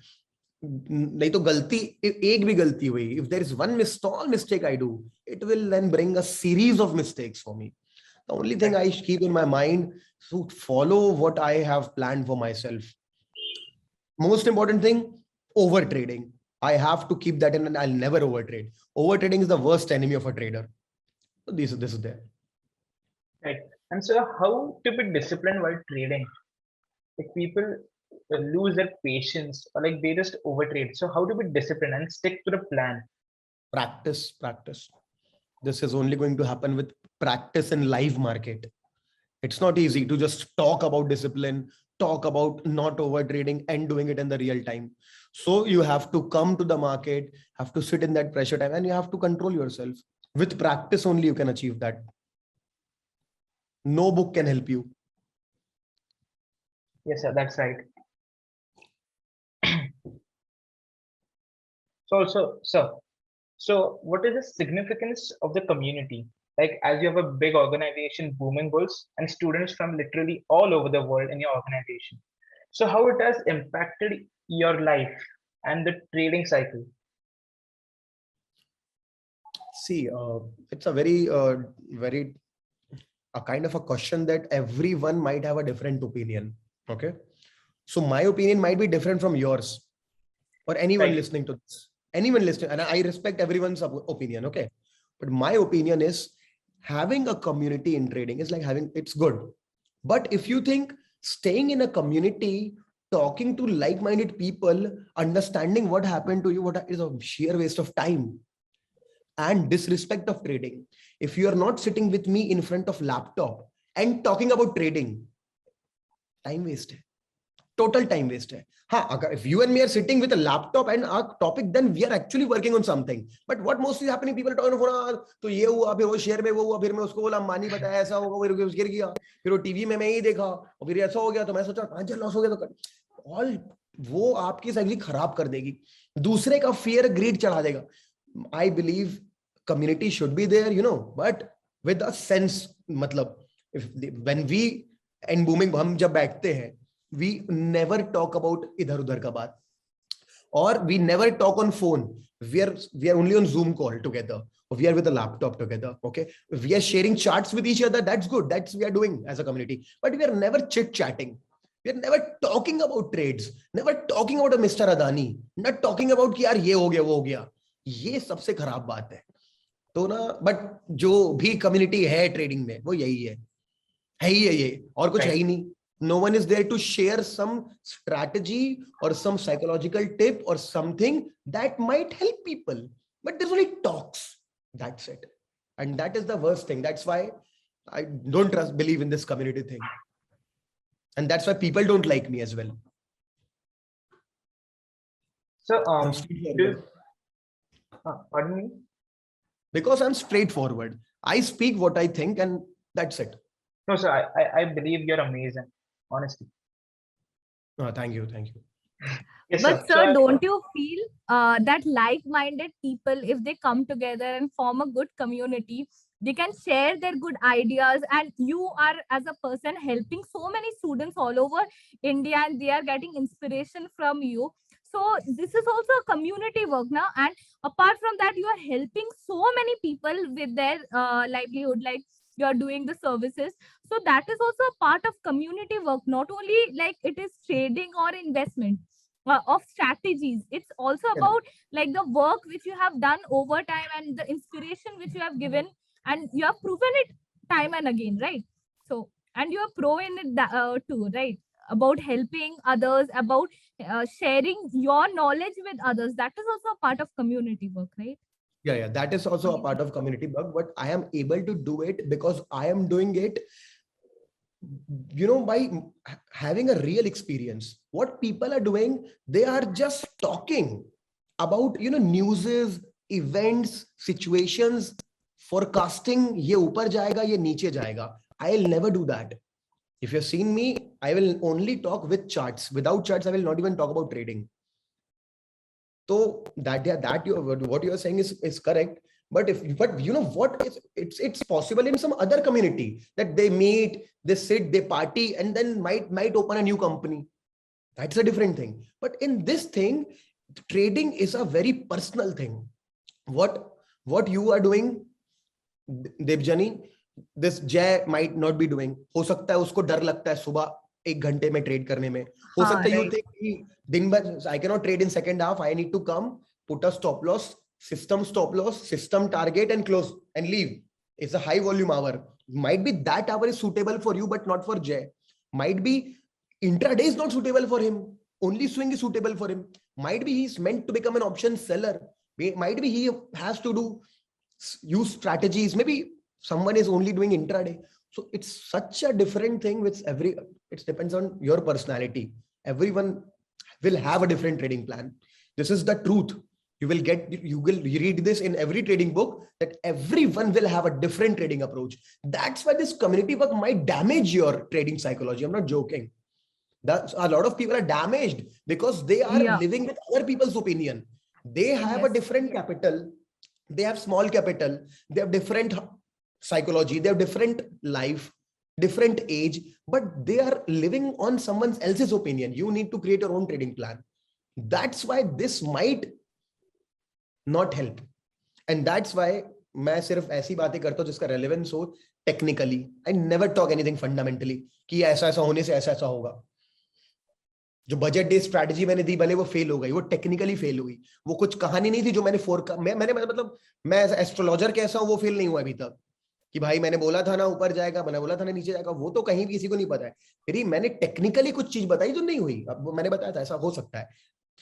Speaker 1: नहीं तो गलती एक भी गलती हुई, if there is one small mistake I do, it will then bring a series of mistakes for me. The only thing I keep in my mind is to follow what I have planned for myself. Most important thing, over trading. I have to keep that in, and I'll never overtrade. Overtrading is the worst enemy of a trader. So this is there.
Speaker 3: Right. And so, how to be disciplined while trading? Like people lose their patience, or like they just overtrade. So, how to be disciplined and stick to the plan?
Speaker 1: Practice. This is only going to happen with practice in live market. It's not easy to just talk about discipline, talk about not over trading and doing it in the real time. So you have to come to the market, have to sit in that pressure time, and you have to control yourself. With practice only you can achieve that. No book can help you.
Speaker 3: Yes, sir, that's right. So what is the significance of the community? Like, as you have a big organization, Booming Bulls, and students from literally all over the world in your organization. So how it has impacted your life and the trading cycle?
Speaker 1: See, it's a very a kind of a question that everyone might have a different opinion. Okay. So my opinion might be different from yours or anyone
Speaker 3: Right.
Speaker 1: listening to this. Anyone listening, and I respect everyone's opinion. Okay. But my opinion is having a community in trading is like it's good. But if you think staying in a community, talking to like-minded people, understanding what happened to you, what is a sheer waste of time and disrespect of trading. If you are not sitting with me in front of laptop and talking about trading, time waste hai. Total time waste hai. If you and me are sitting with a laptop and our topic, then we are actually working on something. But what mostly happening, people talking about, तो ये हुआ, फिर वो share में वो हुआ, फिर मैं उसको बोला अंबानी बताया ऐसा होगा, फिर गिर गया, फिर वो टीवी में मैं ही देखा, और फिर ऐसा हो गया, तो मैं सोचा 5,000 लॉस हो गया, तो ऑल वो आपकी साइकिल खराब कर देगी, दूसरे का फियर ग्रीड चढ़ा देगा. I believe community should be there, but with a sense, matlab, when we in Booming, हम जब बैठते हैं, we never talk about idhar udhar ka baat, or we never talk on phone. We are only on Zoom call together, or we are with a laptop together. Okay, we are sharing charts with each other. That's good. That's we are doing as a community. But we are never chit chatting. We are never talking about trades. Never talking about a Mr. Adani. Not talking about कि यार ये हो गया वो हो गया. ये सबसे खराब बात है. तो ना, बट जो भी कम्युनिटी है ट्रेडिंग में वो यही है ही है ये, और कुछ है ही नहीं. No one is there to share some strategy or some psychological tip or something that might help people, but there's only talks. That's it. And that is the worst thing. That's why I don't believe in this community thing, and that's why people don't like me as well.
Speaker 3: So
Speaker 1: pardon me? Because I'm straightforward. I speak what I think, and that's it.
Speaker 3: No, sir, I believe you're amazing, honestly.
Speaker 1: Thank you.
Speaker 2: But
Speaker 3: Yes,
Speaker 2: sir, don't you feel that like-minded people, if they come together and form a good community, they can share their good ideas, and you are as a person helping so many students all over India, and they are getting inspiration from you. So this is also a community work now, and apart from that, you are helping so many people with their livelihood, like you are doing the services. So that is also a part of community work, not only like it is trading or investment of strategies. It's also about like the work which you have done over time and the inspiration which you have given, and you have proven it time and again, right? So, and you are pro in it too, right? About helping others, about sharing your knowledge with others. That is also a part of community work, right?
Speaker 1: Yeah, that is also a part of community work, but I am able to do it because I am doing it, by having a real experience. What people are doing, they are just talking about, newses, events, situations, forecasting, ye upar jayega, ye niche jayega. I'll never do that. If you've seen me, I will only talk with charts. Without charts, I will not even talk about trading. So what you are saying is correct. But you know what, it's possible in some other community that they meet, they sit, they party, and then might open a new company. That's a different thing. But in this thing, trading is a very personal thing. What you are doing, Debjani, this Jay might not be doing. हो सकता है उसको डर लगता है सुबह 1 घंटे में ट्रेड करने में. हो सकता है you think दिन भर I cannot trade in second half. I need to come, put a stop loss, system target, and close and leave. It's a high volume hour. Might be that hour is suitable for you, but not for Jay. Might be intraday is not suitable for him. Only swing is suitable for him. Might be he's meant to become an option seller. Might be he has to use strategies. Maybe someone is only doing intraday. So it's such a different thing which it depends on your personality. Everyone will have a different trading plan. This is the truth. You will read this in every trading book that everyone will have a different trading approach. That's why this community work might damage your trading psychology. I'm not joking. That's a lot of people are damaged because they are living with other people's opinion. They have a different capital. They have small capital. They have different psychology. They have different life, different age, but they are living on someone else's opinion. You need to create your own trading plan. That's why this might not help. And that's why मैं सिर्फ ऐसी बातें करता हूं जिसका relevance हो technically. I never talk anything fundamentally कि ऐसा ऐसा होने से ऐसा ऐसा होगा. जो बजट डे स्ट्रैटेजी मैंने दी भले वो फेल हो गई, वो टेक्निकली फेल हुई. वो कुछ कहानी नहीं थी जो मैंने मैं एस्ट्रोलॉजर कैसा हूं वो फेल नहीं हुआ अभी तक कि भाई मैंने बोला था ना ऊपर जाएगा, मैंने बोला था ना नीचे जाएगा. वो तो कहीं भी किसी को नहीं पता है. फिर मैंने टेक्निकली कुछ चीज बताई जो नहीं हुई. अब मैंने बताया था ऐसा हो सकता है.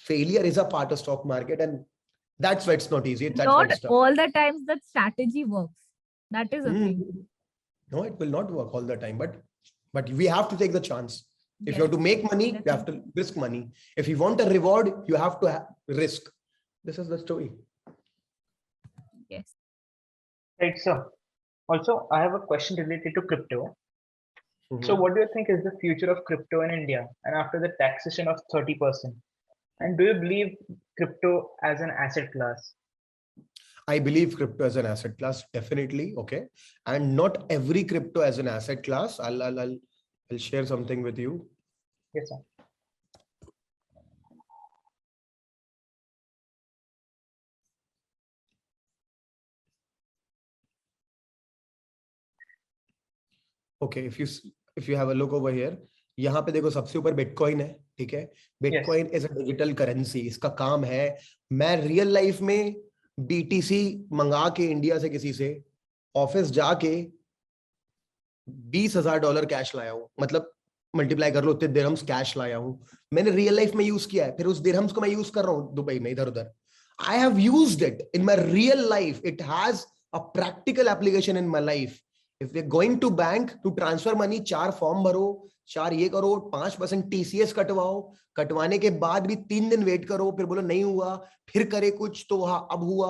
Speaker 1: Failure is a part of stock market and that's why it's not easy.
Speaker 2: Not all the times that strategy works. That is a thing.
Speaker 1: No, it will not work all the time, but we have to take the chance. If you have to make money, you have to risk money. If you want a reward, you have to risk. This is the story.
Speaker 2: Yes.
Speaker 3: Right, sir. Also, I have a question related to crypto. So what do you think is the future of crypto in India and after the taxation of 30%? And do you believe crypto as an asset class?
Speaker 1: I believe crypto as an asset class, definitely. Okay. And not every crypto as an asset class. I'll share something with you.
Speaker 3: Yes, sir.
Speaker 1: Okay. If you have a look over here, यहाँ पे देखो सबसे ऊपर bitcoin है. ठीक है. Bitcoin is a digital currency. इसका काम है, मैं रियल लाइफ में बीटीसी मंगा के इंडिया से किसी से ऑफिस जाके $20,000 कैश लाया हूं. मतलब मल्टीप्लाई कर लो, उतने दिरहम्स कैश लाया हूं. मैंने रियल लाइफ में यूज किया है. फिर उस दिरहम्स को मैं यूज कर रहा हूं दुबई में इधर उधर. I have used it in my real life. It has a practical application in my life. If we're going to bank to transfer money, 4 form भरो, 4 ये करो, 5% TCS कटवाओ, कटवाने के बाद भी 3 दिन वेट करो, फिर बोलो नहीं हुआ, फिर करे कुछ तो अब हुआ,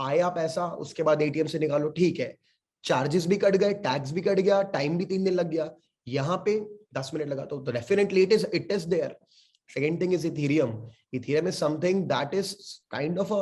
Speaker 1: आया पैसा, उसके बाद ATM से निकालो. ठीक है, चार्जेस भी कट गए, टैक्स भी कट गया, टाइम भी 3 दिन लग गया. यहाँ पे 10 मिनट लगाता हूँ तो definitely it is there. Second thing is Ethereum. Ethereum is something that is kind of a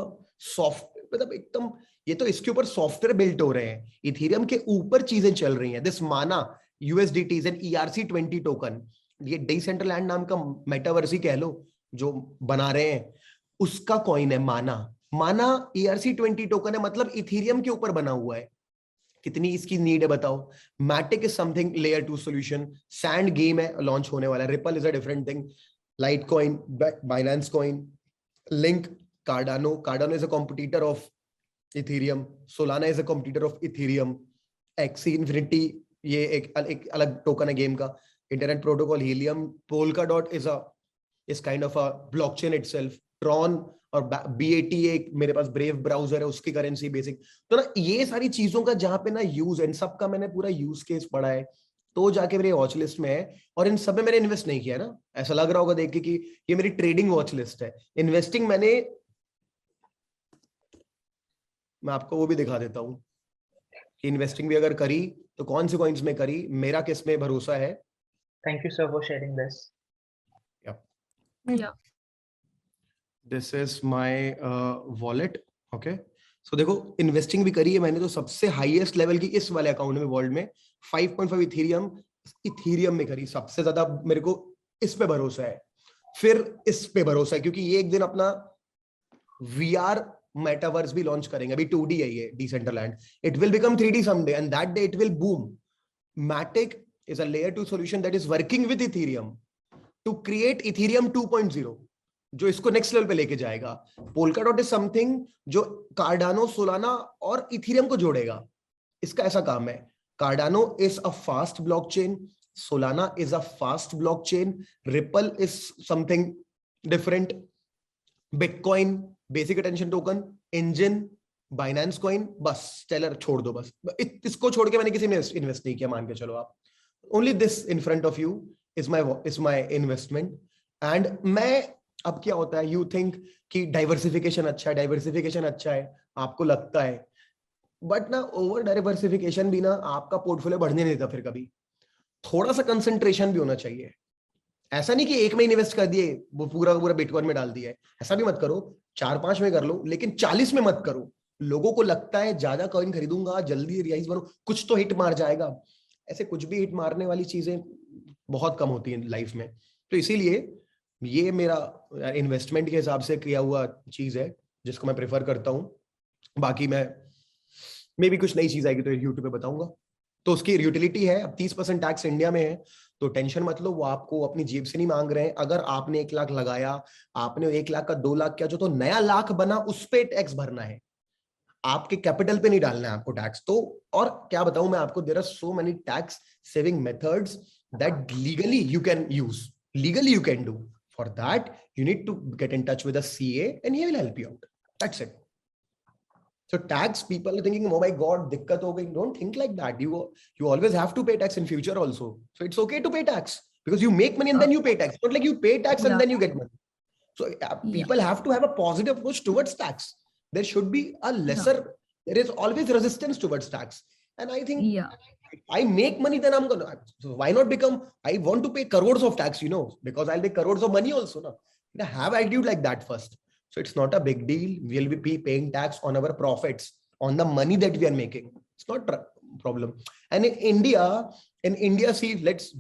Speaker 1: soft, मतलब एकदम ये तो इसके ऊपर सॉफ्टवेयर बिल्ट हो रहे हैं. इथेरियम के ऊपर चीजें चल रही हैं. दिस माना USDT एंड ERC20 टोकन, ये डिसेंट्रलैंड नाम का मेटावर्स ही कह लो जो बना रहे हैं, उसका कॉइन है माना ERC20 टोकन है. मतलब इथेरियम के ऊपर बना हुआ है. कितनी इसकी नीड है बताओ. Matic is something layer 2 solution. Sand game है, लॉन्च होने वाला है. Ripple is a different thing. Litecoin, Binance coin, Link, Cardano is a competitor of Ethereum, Solana is a competitor of Ethereum, Axie Infinity ये एक अलग token है game का. Internet protocol, Helium, Polkadot is kind of a blockchain itself. Tron और BAT एक मेरे पास brave browser है, उसकी करेंसी बेसिक. तो ना ये सारी चीजों का जहां पे ना यूज, इन सब का मैंने पूरा यूज केस पढ़ा है तो जाके मेरे वॉच लिस्ट में है. और इन सब में मैंने इन्वेस्ट नहीं किया ना. ऐसा लग रहा होगा देख के कि ये मेरी ट्रेडिंग वॉच लिस्ट है. इन्वेस्टिंग मैं आपको वो भी दिखा देता हूं कि इन्वेस्टिंग भी अगर करी तो कौन से कॉइन्स में करी, मेरा किस में भरोसा है.
Speaker 3: Thank you, sir, for sharing this.
Speaker 1: Yeah.
Speaker 2: Yeah.
Speaker 1: This is my wallet. Okay, so देखो इन्वेस्टिंग भी करी है मैंने तो सबसे हाईएस्ट लेवल की इस वाले अकाउंट में वर्ल्ड में 5.5 इथीरियम में करी. सबसे ज्यादा मेरे को इस पे भरोसा है, फिर इस पे भरोसा है क्योंकि ये एक दिन अपना VR मेटावर्स भी लॉन्च करेंगे. अभी 2D है ये Decentraland, it will become 3D someday and that day it will boom. Matic is a layer 2 solution that is working with Ethereum to create Ethereum 2.0 जो इसको नेक्स्ट लेवल पे लेके जाएगा. Polkadot is something जो Cardano, Solana और Ethereum को जोड़ेगा. इसका ऐसा काम है. Cardano is a fast blockchain, Solana is a fast blockchain, Ripple is something different, Bitcoin basic attention token, Engine, Binance Coin, बस stellar छोड़ दो. बस इसको छोड़ के मैंने किसी में इन्वेस्ट नहीं किया, मान के चलो आप. Only this in front of you is my investment. And मैं अब क्या होता है, you think कि डाइवर्सिफिकेशन अच्छा है, आपको लगता है, बट ना ओवर डाइवर्सिफिकेशन भी ना आपका पोर्टफोलियो बढ़ने नहीं देता. फिर कभी थोड़ा सा कंसंट्रेशन भी होना चाहिए. ऐसा नहीं कि एक में इन्वेस्ट कर दिए वो पूरा बिटकॉइन में डाल दिया है, ऐसा भी मत करो. 4-5 में कर लो लेकिन 40 में मत करो. लोगों को लगता है ज्यादा कॉइन खरीदूंगा जल्दी रियलाइज बनूं, कुछ तो हिट मार जाएगा. ऐसे कुछ भी हिट मारने वाली चीजें बहुत कम होती हैं लाइफ में. तो इसीलिए ये मेरा इन्वेस्टमेंट के हिसाब से किया हुआ चीज है जिसको मैं प्रेफर करता हूं. बाकी मैं मे भी कुछ नई चीज आएगी तो यूट्यूब पे बताऊंगा. तो उसकी यूटिलिटी है. अब 30% टैक्स इंडिया में है तो टेंशन मत लो, वो आपको अपनी जेब से नहीं मांग रहे हैं. अगर आपने 1 लाख लगाया, आपने 1 लाख का 2 लाख किया, जो तो नया लाख बना उस पे टैक्स भरना है, आपके कैपिटल पे नहीं डालना है आपको टैक्स. तो और क्या बताऊं मैं आपको, there are so many tax saving methods that legally you can use, legally you can do. For that you need to get in touch with a CA and he will help you out. That's it. So tax, people are thinking, oh my God, दिक्कत हो गई. Don't think like that. You always have to pay tax in future also. So it's okay to pay tax because you make money and then you pay tax. Not like you pay tax and then you get money. So people have to have a positive approach towards tax. There should be a lesser. There is always resistance towards tax, and I think I make money, then I'm gonna. So why not become? I want to pay crores of tax, because I'll make crores of money also. No, have attitude like that first. So it's not a big deal. We'll be paying tax on our profits, on the money that we are making. It's not a problem. And in India, see,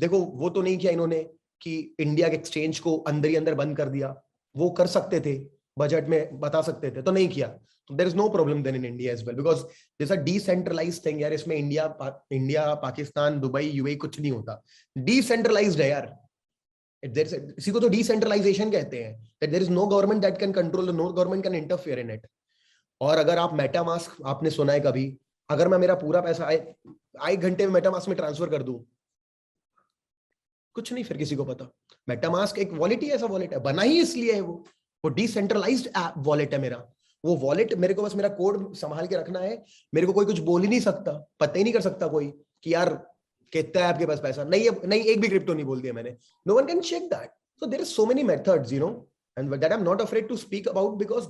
Speaker 1: देखो वो तो नहीं किया इन्होंने कि India के exchange को अंदर ही अंदर बंद कर दिया. वो कर सकते थे, बजट में बता सकते थे, तो नहीं किया. तो there is no problem then in India as well because there's a decentralized thing यार. इसमें इंडिया, पाकिस्तान, दुबई, UAE कुछ नहीं होता. Decentralized है यार. इसी को तो डिसेंट्रलाइजेशन कहते हैं. that there is no government that can control, no government can interfere in it. और अगर आप मेटामास्क, आपने सुना है कभी, अगर मैं मेरा पूरा पैसा 1 घंटे में मेटामास्क में ट्रांसफर कर दूं, कुछ नहीं फिर किसी को पता. मेटामास्क एक वॉलेट ही ऐसा वॉलेट है, बना ही इसलिए है वो डिसेंट्रलाइज्ड वॉलेट है मेरा. वो वॉलेट मेरे को बस मेरा कोड संभाल के रखना है. मेरे को कोई कुछ बोल ही नहीं सकता, पता ही नहीं कर सकता कोई कि यार कितना है आपके पास पैसा. नहीं, एक भी क्रिप्टो नहीं बोल दिया मैंने. No one can check that. So there is so many methods, and that I'm not afraid to speak about because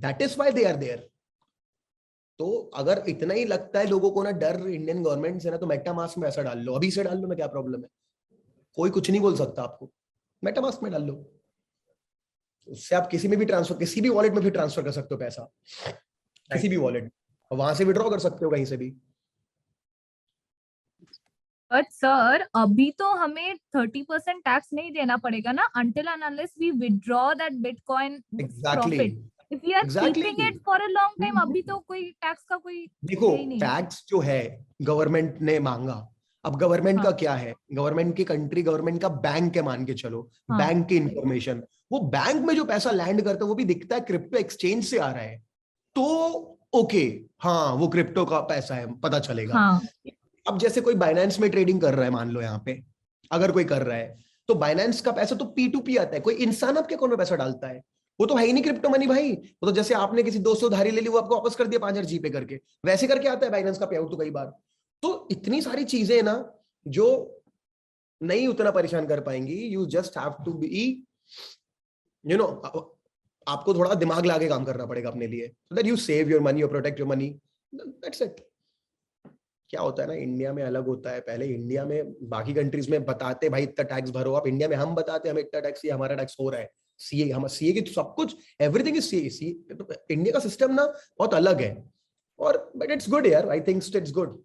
Speaker 1: that is why they are there. तो अगर इतना ही लगता है लोगों को ना डर इंडियन गवर्नमेंट से ना, तो मेटामास्क में ऐसा डाल लो, अभी से डाल लो, मैं क्या प्रॉब्लम है. कोई कुछ नहीं बोल सकता आपको. मेटामास्क में डाल लो, उससे आप किसी में भी ट्रांसफर, किसी भी वॉलेट में भी ट्रांसफर कर सकते हो पैसा, किसी भी वॉलेट, और वहां से विड्रॉ कर सकते हो कहीं से भी.
Speaker 2: बट सर अभी तो हमें 30% टैक्स नहीं देना पड़ेगा ना, until and unless we withdraw that Bitcoin profit. If we are keeping it for a long time, अभी तो कोई टैक्स का कोई
Speaker 1: देखो टैक्स जो है गवर्नमेंट ने मांगा. अब गवर्नमेंट का क्या है, गवर्नमेंट की कंट्री, गवर्नमेंट का बैंक है मान के चलो, बैंक की इंफॉर्मेशन, वो बैंक में जो पैसा लैंड करता है वो भी दिखता है क्रिप्टो एक्सचेंज से आ रहा है, तो ओके, हाँ वो क्रिप्टो का पैसा है, पता चलेगा. अब जैसे कोई बाइनेंस में ट्रेडिंग कर रहा है, मान लो यहाँ पे अगर कोई कर रहा है, तो बाइनेंस का पैसा तो P2P आता है. कोई इंसान आपके अकाउंट में पैसा डालता है, वो तो है ही नहीं क्रिप्टो मनी भाई. वो तो जैसे आपने किसी 200 उधारी ले ली, वो आपको वापस कर दिया 5000 जीपे करके, वैसे करके आता है बाइनेंस का पे आउट तो कई बार. तो इतनी सारी चीजें ना जो नहीं उतना परेशान कर पाएंगी. You just have to be, आपको थोड़ा दिमाग लगा के काम करना पड़ेगा अपने लिए, so that you save your money, you protect your money. That's it. क्या होता है ना, इंडिया में अलग होता है. पहले इंडिया में बाकी कंट्रीज में बताते भाई इतना टैक्स भरो, आप इंडिया में हम बताते हमें इतना टैक्स, ये हमारा टैक्स हो रहा है, सीए, हम सीए के सब कुछ एवरीथिंग इज सीए। इंडिया का सिस्टम ना बहुत अलग है, और बट इट्स गुड यार, आई थिंक इट्स गुड,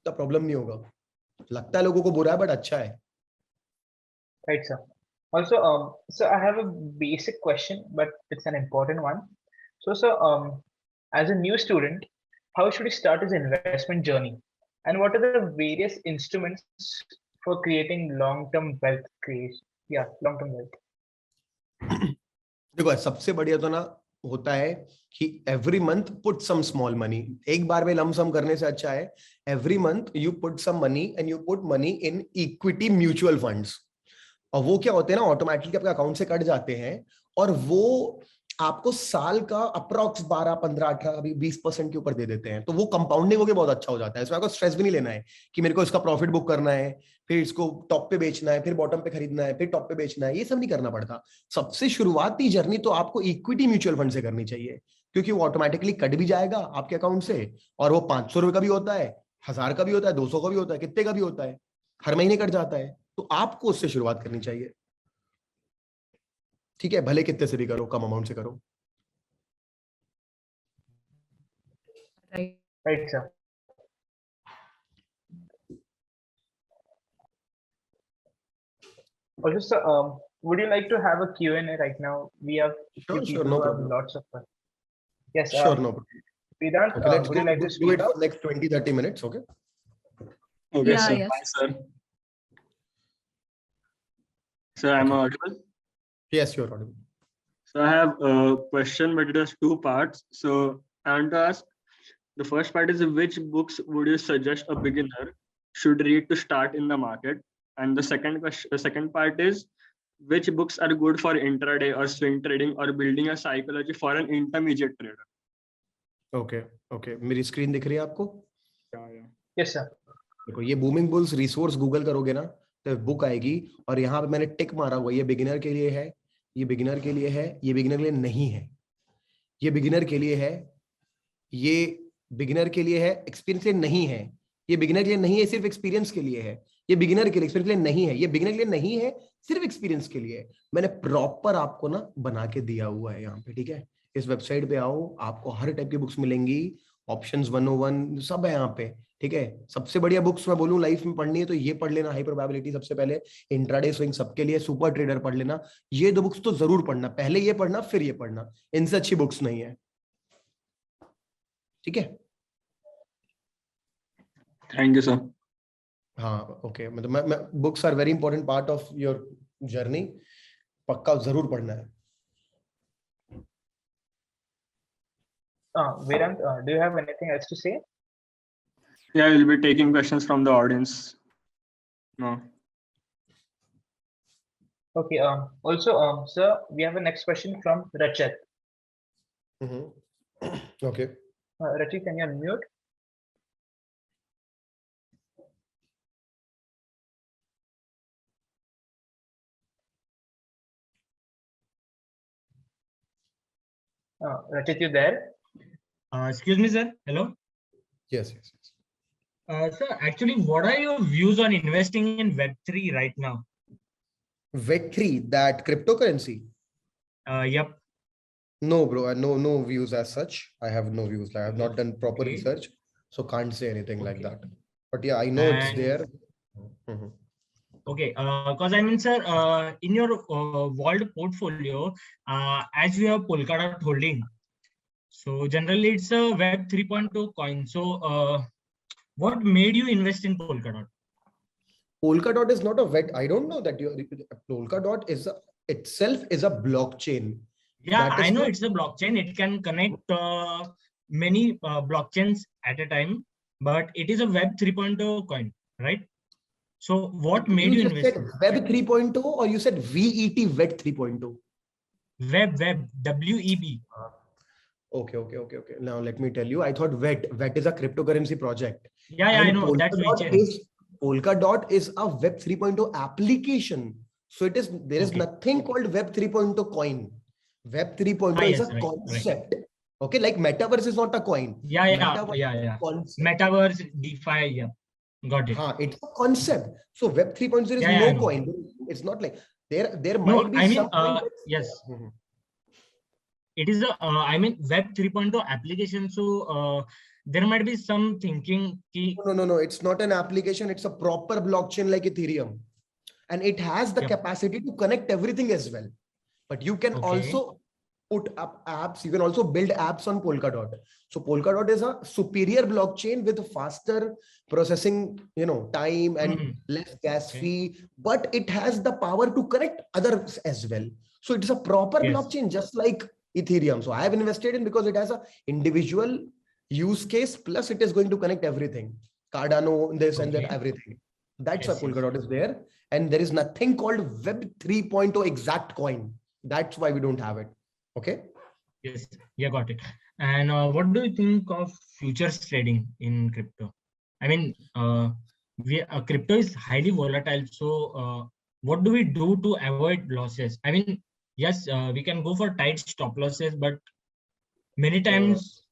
Speaker 1: तो प्रॉब्लम नहीं होगा। लगता है लोगों को बुरा है बट अच्छा है।
Speaker 3: Right, sir. Also, so I have a basic question, but it's an important one. So, as a new student, how should he start his investment journey? And what are the various instruments for creating long-term wealth creation? Yeah, long-term wealth.
Speaker 1: देखो सबसे बढ़िया तो ना होता है कि every month put some small money. एक बार में लमसम करने से अच्छा है every month you put some money and you put money in equity mutual funds. और वो क्या होते हैं ना, ऑटोमेटिकली आपके अकाउंट से कट जाते हैं, और वो आपको साल का अप्रॉक्स 12, 15, 18, अभी 20% के ऊपर दे देते हैं। तो वो कंपाउंडिंग होकर बहुत अच्छा हो जाता है। इसमें आपको स्ट्रेस भी नहीं लेना है कि मेरे को इसका प्रॉफिट बुक करना है, फिर इसको टॉप पे बेचना है, फिर बॉटम पे खरीदना है, फिर टॉप पे बेचना है, ये सब नहीं करना पड़ता। सबसे शुरुआती जर्नी तो आपको इक्विटी म्यूचुअल फंड से करनी चाहिए, क्योंकि वो ऑटोमेटिकली कट भी जाएगा आपके अकाउंट से, और वो 500 रुपए का भी होता है, 1000 का भी होता है, 200 का भी होता है, कितने का भी होता है, हर महीने कट जाता है। तो आपको उससे शुरुआत करनी चाहिए, ठीक है, भले कितने से भी करो, कम अमाउंट से करो।
Speaker 3: Right, sir. Also, sir, would you like to have a Q&A right now? We have few
Speaker 1: Sure,
Speaker 3: people
Speaker 1: no
Speaker 3: who have
Speaker 1: problem.
Speaker 3: lots of fun. Yes,
Speaker 1: Sure, no problem.
Speaker 3: Vedant,
Speaker 1: Okay, let's
Speaker 3: would
Speaker 1: go
Speaker 3: you like to
Speaker 1: do
Speaker 3: speak
Speaker 1: it
Speaker 3: up?
Speaker 1: for next 20-30 minutes, okay?
Speaker 8: Okay,
Speaker 2: Yeah,
Speaker 8: sir.
Speaker 2: yes.
Speaker 8: Hi, sir. Sir, I'm audible.
Speaker 1: Yes, you're audible.
Speaker 8: So I have a question, but it has two parts. So I want to ask, the first part is which books would you suggest a beginner should read to start in the market? And the second question, the second part is which books are good for intraday or swing trading or building a psychology for an intermediate trader?
Speaker 1: Okay, okay. मेरी screen दिख रही है आपको?
Speaker 3: Yes, sir.
Speaker 1: देखो ये booming bulls resource Google करोगे ना तो बुक आएगी, और यहाँ पे मैंने टिक मारा हुआ, ये बिगिनर के लिए है, ये बिगिनर के लिए है, ये बिगिनर के लिए नहीं है, ये बिगिनर के लिए है, ये बिगिनर के लिए है, एक्सपीरियंस के लिए नहीं है, ये बिगिनर के लिए नहीं है, सिर्फ एक्सपीरियंस के लिए है, ये बिगिनर के लिए, एक्सपीरियंस के लिए नहीं है, ये बिगिनर के लिए नहीं है, सिर्फ एक्सपीरियंस के लिए है। मैंने प्रॉपर आपको ना बना के दिया हुआ है यहाँ पे, ठीक है। इस वेबसाइट पे आओ, आपको हर टाइप की बुक्स मिलेंगी, ऑप्शंस 101 सब है यहाँ पे, ठीक है। सबसे बढ़िया बुक्स मैं बोलूं लाइफ में पढ़नी है तो ये पढ़ लेना, हाई प्रोबेबिलिटी सबसे पहले, इंट्राडे स्विंग सबके लिए, सुपर ट्रेडर पढ़ लेना। ये दो बुक्स तो जरूर पढ़ना, पहले ये पढ़ना फिर ये पढ़ना, इनसे अच्छी बुक्स नहीं है, ठीक है।
Speaker 8: Thank you, sir.
Speaker 1: हाँ ओके, मतलब मैं books are very important part of your journey, पक्का जरूर पढ़ना है।
Speaker 3: Vedant, do you have anything else to say?
Speaker 8: Yeah, we'll be taking questions from the audience. No.
Speaker 3: Okay. Also, sir, we have a next question from Rachit.
Speaker 1: Okay.
Speaker 3: Rachit, can you unmute? Rachit, you there?
Speaker 9: Excuse me, sir. Hello.
Speaker 1: Yes.
Speaker 9: Sir, actually, what are your views on investing in Web3 right now?
Speaker 1: Web3, that cryptocurrency?
Speaker 9: Yep.
Speaker 1: No, bro. No views as such. I have no views. I have not done proper
Speaker 9: Okay.
Speaker 1: research, so can't say anything like
Speaker 9: Okay.
Speaker 1: that. But yeah, I know it's
Speaker 9: And-
Speaker 1: there. Mhm.
Speaker 9: Okay. Because I mean, sir, in your vault portfolio, as you have Polkadot holding, so generally it's a Web 3.2 coin. So, what made you invest in Polkadot?
Speaker 1: Polkadot is not a web. I don't know that Polkadot itself is a blockchain.
Speaker 9: Yeah,
Speaker 1: That is
Speaker 9: I know
Speaker 1: not-
Speaker 9: it's a blockchain. It can connect many blockchains at a time, but it is a Web 3.0 coin, right? So what made you
Speaker 1: just
Speaker 9: invest?
Speaker 1: said Web 3.0 or you said VET Web 3.0?
Speaker 9: Web, WEB.
Speaker 1: Okay. Now let me tell you. I thought VET is a cryptocurrency project.
Speaker 9: Yeah, I
Speaker 1: And
Speaker 9: know. That's
Speaker 1: Polkadot is a Web 3.0 application. So there is
Speaker 9: Okay.
Speaker 1: nothing called Web 3.0 coin. Web 3.0 is
Speaker 9: yes,
Speaker 1: a
Speaker 9: right.
Speaker 1: concept. Okay, like metaverse is not a coin.
Speaker 9: Yeah.
Speaker 1: Metaverse concept.
Speaker 9: Metaverse, DeFi, yeah. Got it.
Speaker 1: It's a concept. So Web 3.0 is
Speaker 9: Yeah, I
Speaker 1: no
Speaker 9: know.
Speaker 1: coin. It's not like There
Speaker 9: No,
Speaker 1: might be
Speaker 9: I mean,
Speaker 1: some points.
Speaker 9: yes,
Speaker 1: Mhm.
Speaker 9: it is a, I mean, Web 3.0 application. So there might be some thinking.
Speaker 1: No. It's not an application. It's a proper blockchain like Ethereum, and it has the
Speaker 9: Yep.
Speaker 1: capacity to connect everything as well. But you can
Speaker 9: Okay.
Speaker 1: also put up apps. You can also build apps on Polkadot. So Polkadot is a superior blockchain with faster processing, time and less gas
Speaker 9: Okay.
Speaker 1: fee. But it has the power to connect others as well. So it's a proper
Speaker 9: Yes.
Speaker 1: blockchain, just like Ethereum. So I have invested in because it has a individual use case, plus it is going to connect everything. Cardano, this and that,
Speaker 9: Okay.
Speaker 1: everything. That's
Speaker 9: Yes,
Speaker 1: why
Speaker 9: yes.
Speaker 1: Polkadot is there. And there is nothing called Web 3.0 exact coin. That's why we don't have it. Okay.
Speaker 9: Yes, yeah, got it. And what do you think of futures trading in crypto? I mean, crypto is highly volatile. So what do we do to avoid losses? I mean, yes, we can go for tight stop losses, but many times,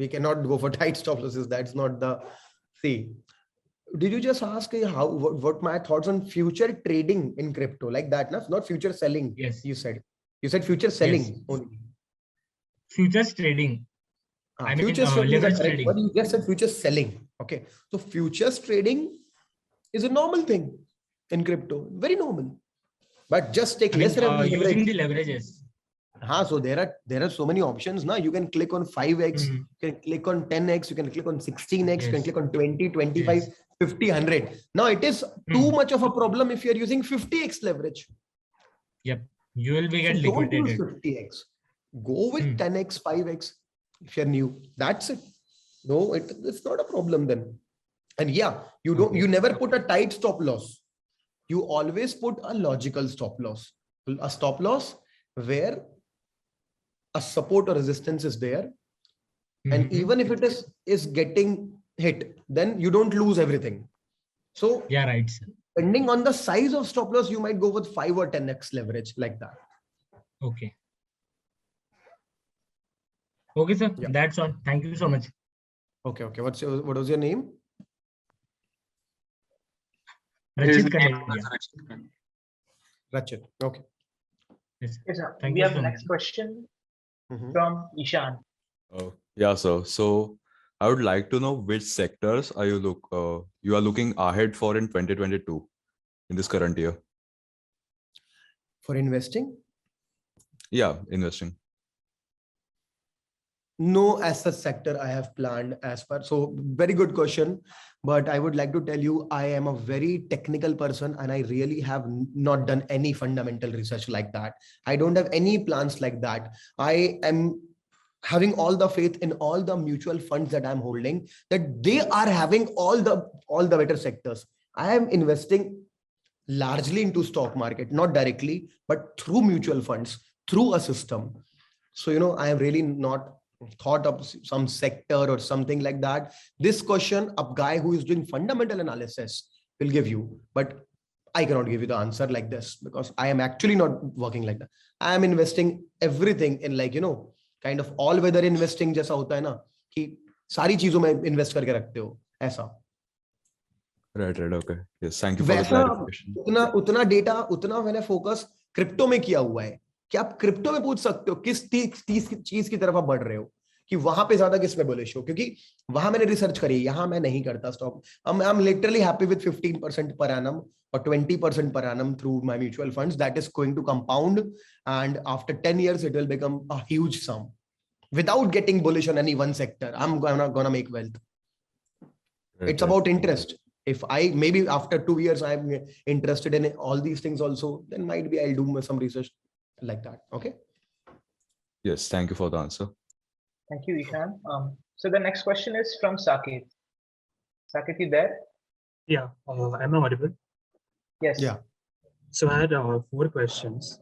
Speaker 1: We cannot go for tight stop losses. That's not the. See, did you just ask what my thoughts on future trading in crypto like that? Not future selling.
Speaker 9: yes,
Speaker 1: You said future selling only.
Speaker 9: futures trading. I mean,
Speaker 1: Futures trading is a
Speaker 9: leverage
Speaker 1: correct,
Speaker 9: trading.
Speaker 1: but you just said future selling. Okay. So futures trading is a normal thing in crypto. Very normal. But just take
Speaker 9: I mean,
Speaker 1: less leverage.
Speaker 9: using the leverages.
Speaker 1: So there are so many options now. You can click on 5x,
Speaker 9: Mhm.
Speaker 1: you can click on 10x, you can click on 16x, you can
Speaker 9: Yes.
Speaker 1: click on 20, 25,
Speaker 9: Yes.
Speaker 1: 50, 100. Now it is too much of a problem if you're using 50x leverage.
Speaker 9: Yep, you will be get
Speaker 1: So don't use
Speaker 9: liquidated.
Speaker 1: 50x. Go with 10x, 5x if you're new. That's it. No, it's not a problem then. And yeah, you never put a tight stop loss. You always put a logical stop loss. A stop loss where a support or resistance is there, and
Speaker 9: Mhm.
Speaker 1: even if it is getting hit, then you don't lose everything. So
Speaker 9: Yeah, right, sir.
Speaker 1: depending on the size of stop loss, you might go with 5 or 10x leverage like that.
Speaker 9: Okay. Okay, sir.
Speaker 1: Yeah.
Speaker 9: That's all. Thank you so much.
Speaker 1: Okay. What was your name?
Speaker 9: Rachit
Speaker 8: His name
Speaker 9: Kanedia.
Speaker 8: was Rachit Kanedia.
Speaker 1: Rachit. Okay.
Speaker 9: Yes.
Speaker 3: Yes, sir.
Speaker 9: Thank
Speaker 3: We
Speaker 9: you
Speaker 3: have
Speaker 9: so
Speaker 3: the
Speaker 9: much.
Speaker 3: next question
Speaker 1: Mhm.
Speaker 3: from Ishan.
Speaker 6: Yeah, sir. So I would like to know which sectors are you are looking ahead for in 2022 in this current year.
Speaker 1: For investing?
Speaker 6: Yeah, investing.
Speaker 1: No, as such sector I have planned as per. So very good question, but I would like to tell you I am a very technical person and I really have not done any fundamental research like that. I don't have any plans like that. I am having all the faith in all the mutual funds that I'm holding, that they are having all the better sectors. I am investing largely into stock market, not directly, but through mutual funds, through a system. So, I am really not thought of some sector or something like that. This question, a guy who is doing fundamental analysis will give you, but I cannot give you the answer like this because I am actually not working like that. I am investing everything in kind of all weather investing जैसा होता है ना कि सारी चीजों में invest करके रखते हो ऐसा.
Speaker 6: Right. Okay. Yes. Thank you for the
Speaker 1: वैसा
Speaker 6: clarification.
Speaker 1: उतना डेटा उतना मैंने फोकस क्रिप्टो में किया हुआ है कि आप क्रिप्टो में पूछ सकते हो किस चीज की तरफ आप बढ़ रहे हो, कि वहां पे ज्यादा किस में बुलिश हो, क्योंकि वहां मैंने रिसर्च करी, यहाँ मैं नहीं करता stock. I am literally happy with 15% per annum or 20% per annum through my mutual funds. That is going to compound, and after 10 years it will become a huge sum without getting bullish on any one sector. I'm gonna make wealth. It's about interest. If I maybe after 2 years I'm interested in all these things also, then might be I'll do some research like that. Okay.
Speaker 6: Yes. Thank you for the answer.
Speaker 3: Thank you, Ishan. So the next question is from Saket. Saket, you there?
Speaker 10: Yeah, am I audible?
Speaker 3: Yes.
Speaker 1: Yeah.
Speaker 10: So I had 4 questions.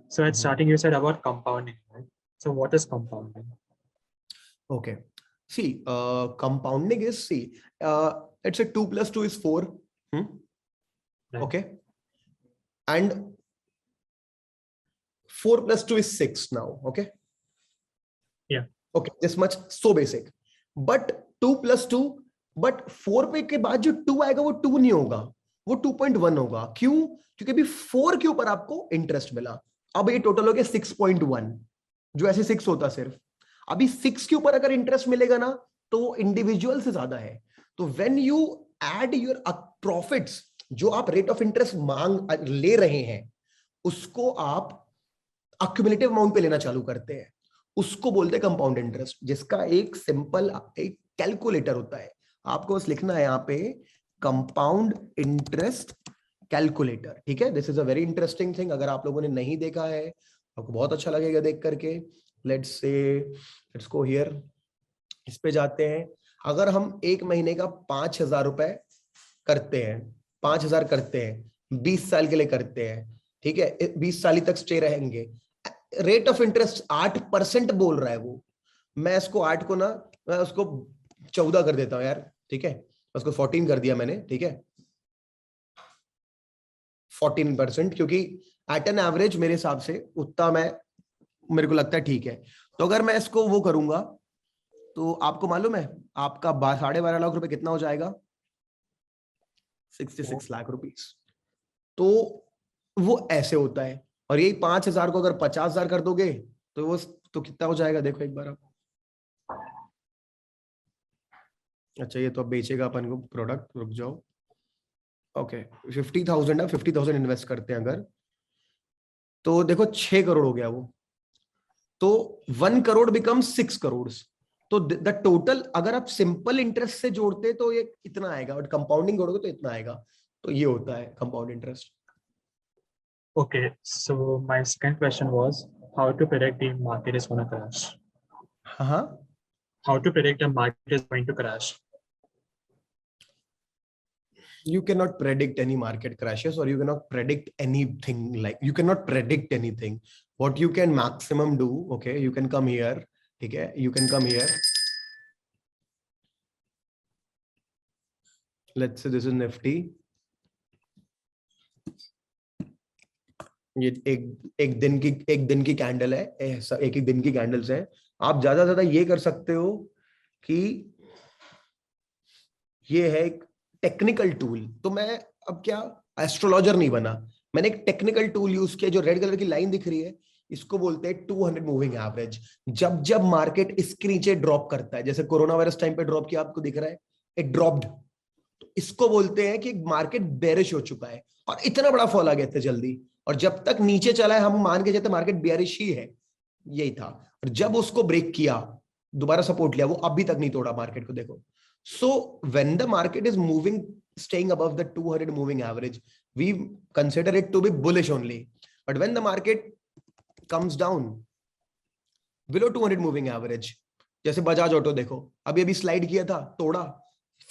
Speaker 10: So at starting, you said about compounding, right? So what is compounding?
Speaker 1: Okay. See, compounding is, let's say 2 plus 2 is 4.
Speaker 10: Right.
Speaker 1: Okay. And 4 plus 2 is 6 now. Okay.
Speaker 10: Yeah.
Speaker 1: Okay. This much, so basic. But 2 plus 2, but 4 पे के बाद जो 2 आएगा वो 2 नहीं होगा. वो 2.1 होगा। क्यों? क्योंकि अभी 4 के ऊपर आपको इंटरेस्ट मिला, अब ये टोटल हो गया 6.1, जो ऐसे 6 होता सिर्फ। अभी 6 के ऊपर अगर इंटरेस्ट मिलेगा ना तो इंडिविजुअल से ज्यादा है। तो when you add your profits, जो आप रेट ऑफ इंटरेस्ट ले रहे हैं, उसको आप अक्यूमुलेटिव अमाउंट पे लेना चालू करते हैं, उसको बोलते हैं कंपाउंड इंटरेस्ट, जिसका एक सिंपल एक कैलकुलेटर होता है। आपको बस लिखना है यहाँ पे कंपाउंड इंटरेस्ट कैलकुलेटर, ठीक है। This is a very interesting thing, अगर आप लोगों ने नहीं देखा है आपको बहुत अच्छा लगेगा देख करके। लेट्स गो हियर, इस पे जाते हैं। अगर हम एक महीने का 5,000 रुपए करते हैं, 5,000 करते हैं, 20 साल के लिए करते हैं, ठीक है, 20 साल तक स्टे रहेंगे, रेट ऑफ इंटरेस्ट 8% बोल रहा है वो। मैं इसको 8 को ना, मैं उसको 14 कर देता हूं यार, ठीक है, उसको 14 कर दिया मैंने, ठीक है, 14%, क्योंकि एट एन एवरेज मेरे हिसाब से उतना मेरे को लगता है ठीक है। तो अगर मैं इसको वो करूंगा तो आपको मालूम है आपका 12.5 लाख रुपए कितना हो जाएगा? 66 लाख रुपीस। तो वो ऐसे होता है। और यही 5,000 को अगर 50,000 कर दोगे तो वो तो कितना हो जाएगा, देखो एक बार आप। अच्छा, ये तो अब बेचेगा अपन को प्रोडक्ट, रुक जाओ। ओके, 50,000 है, 50,000 इन्वेस्ट करते हैं अगर, तो देखो 6 करोड़ हो गया वो। तो 1 करोड़ बिकम 6 करोड़। तो द टोटल अगर आप सिंपल इंटरेस्ट से जोड़ते तो ये इतना आएगा, और कंपाउंडिंग जोड़ोगे तो इतना आएगा। तो ये होता है compound interest.
Speaker 10: Okay, so my second question was how to predict the market is going to crash.
Speaker 1: हाँ,
Speaker 10: How to predict the market is going to crash.
Speaker 1: You cannot predict any market crashes, or you cannot predict anything. Like, you cannot predict anything. What you can maximum do, okay, you can come here, okay, you can come here. Let's say this is Nifty. ये एक दिन की candle है, एक दिन की candles है। आप ज्यादा से ज्यादा ये कर सकते हो कि ये है एक टेक्निकल टूल। तो मैं अब क्या एस्ट्रोलॉजर नहीं बना, मैंने एक टेक्निकल टूल यूज किया। जो रेड कलर की लाइन दिख रही है इसको बोलते हैं 200 मूविंग एवरेज। जब जब मार्केट इसके नीचे ड्रॉप करता है, जैसे कोरोना वायरस टाइम पे ड्रॉप किया, आपको दिख रहा है इट ड्रॉप्ड, तो इसको बोलते हैं कि मार्केट बेरिश हो चुका है और इतना बड़ा फॉल आ गया इतने जल्दी। और जब तक नीचे चला है हम मान के चलते मार्केट बेरिश ही है, यही था। और जब उसको ब्रेक किया, दोबारा सपोर्ट लिया, वो अभी तक नहीं तोड़ा मार्केट को, देखो। So when the market is moving, staying above the 200 moving average, we consider it to be bullish only. But when the market comes down below 200 moving average, जैसे बजाज ऑटो देखो, अभी स्लाइड किया था, तोड़ा,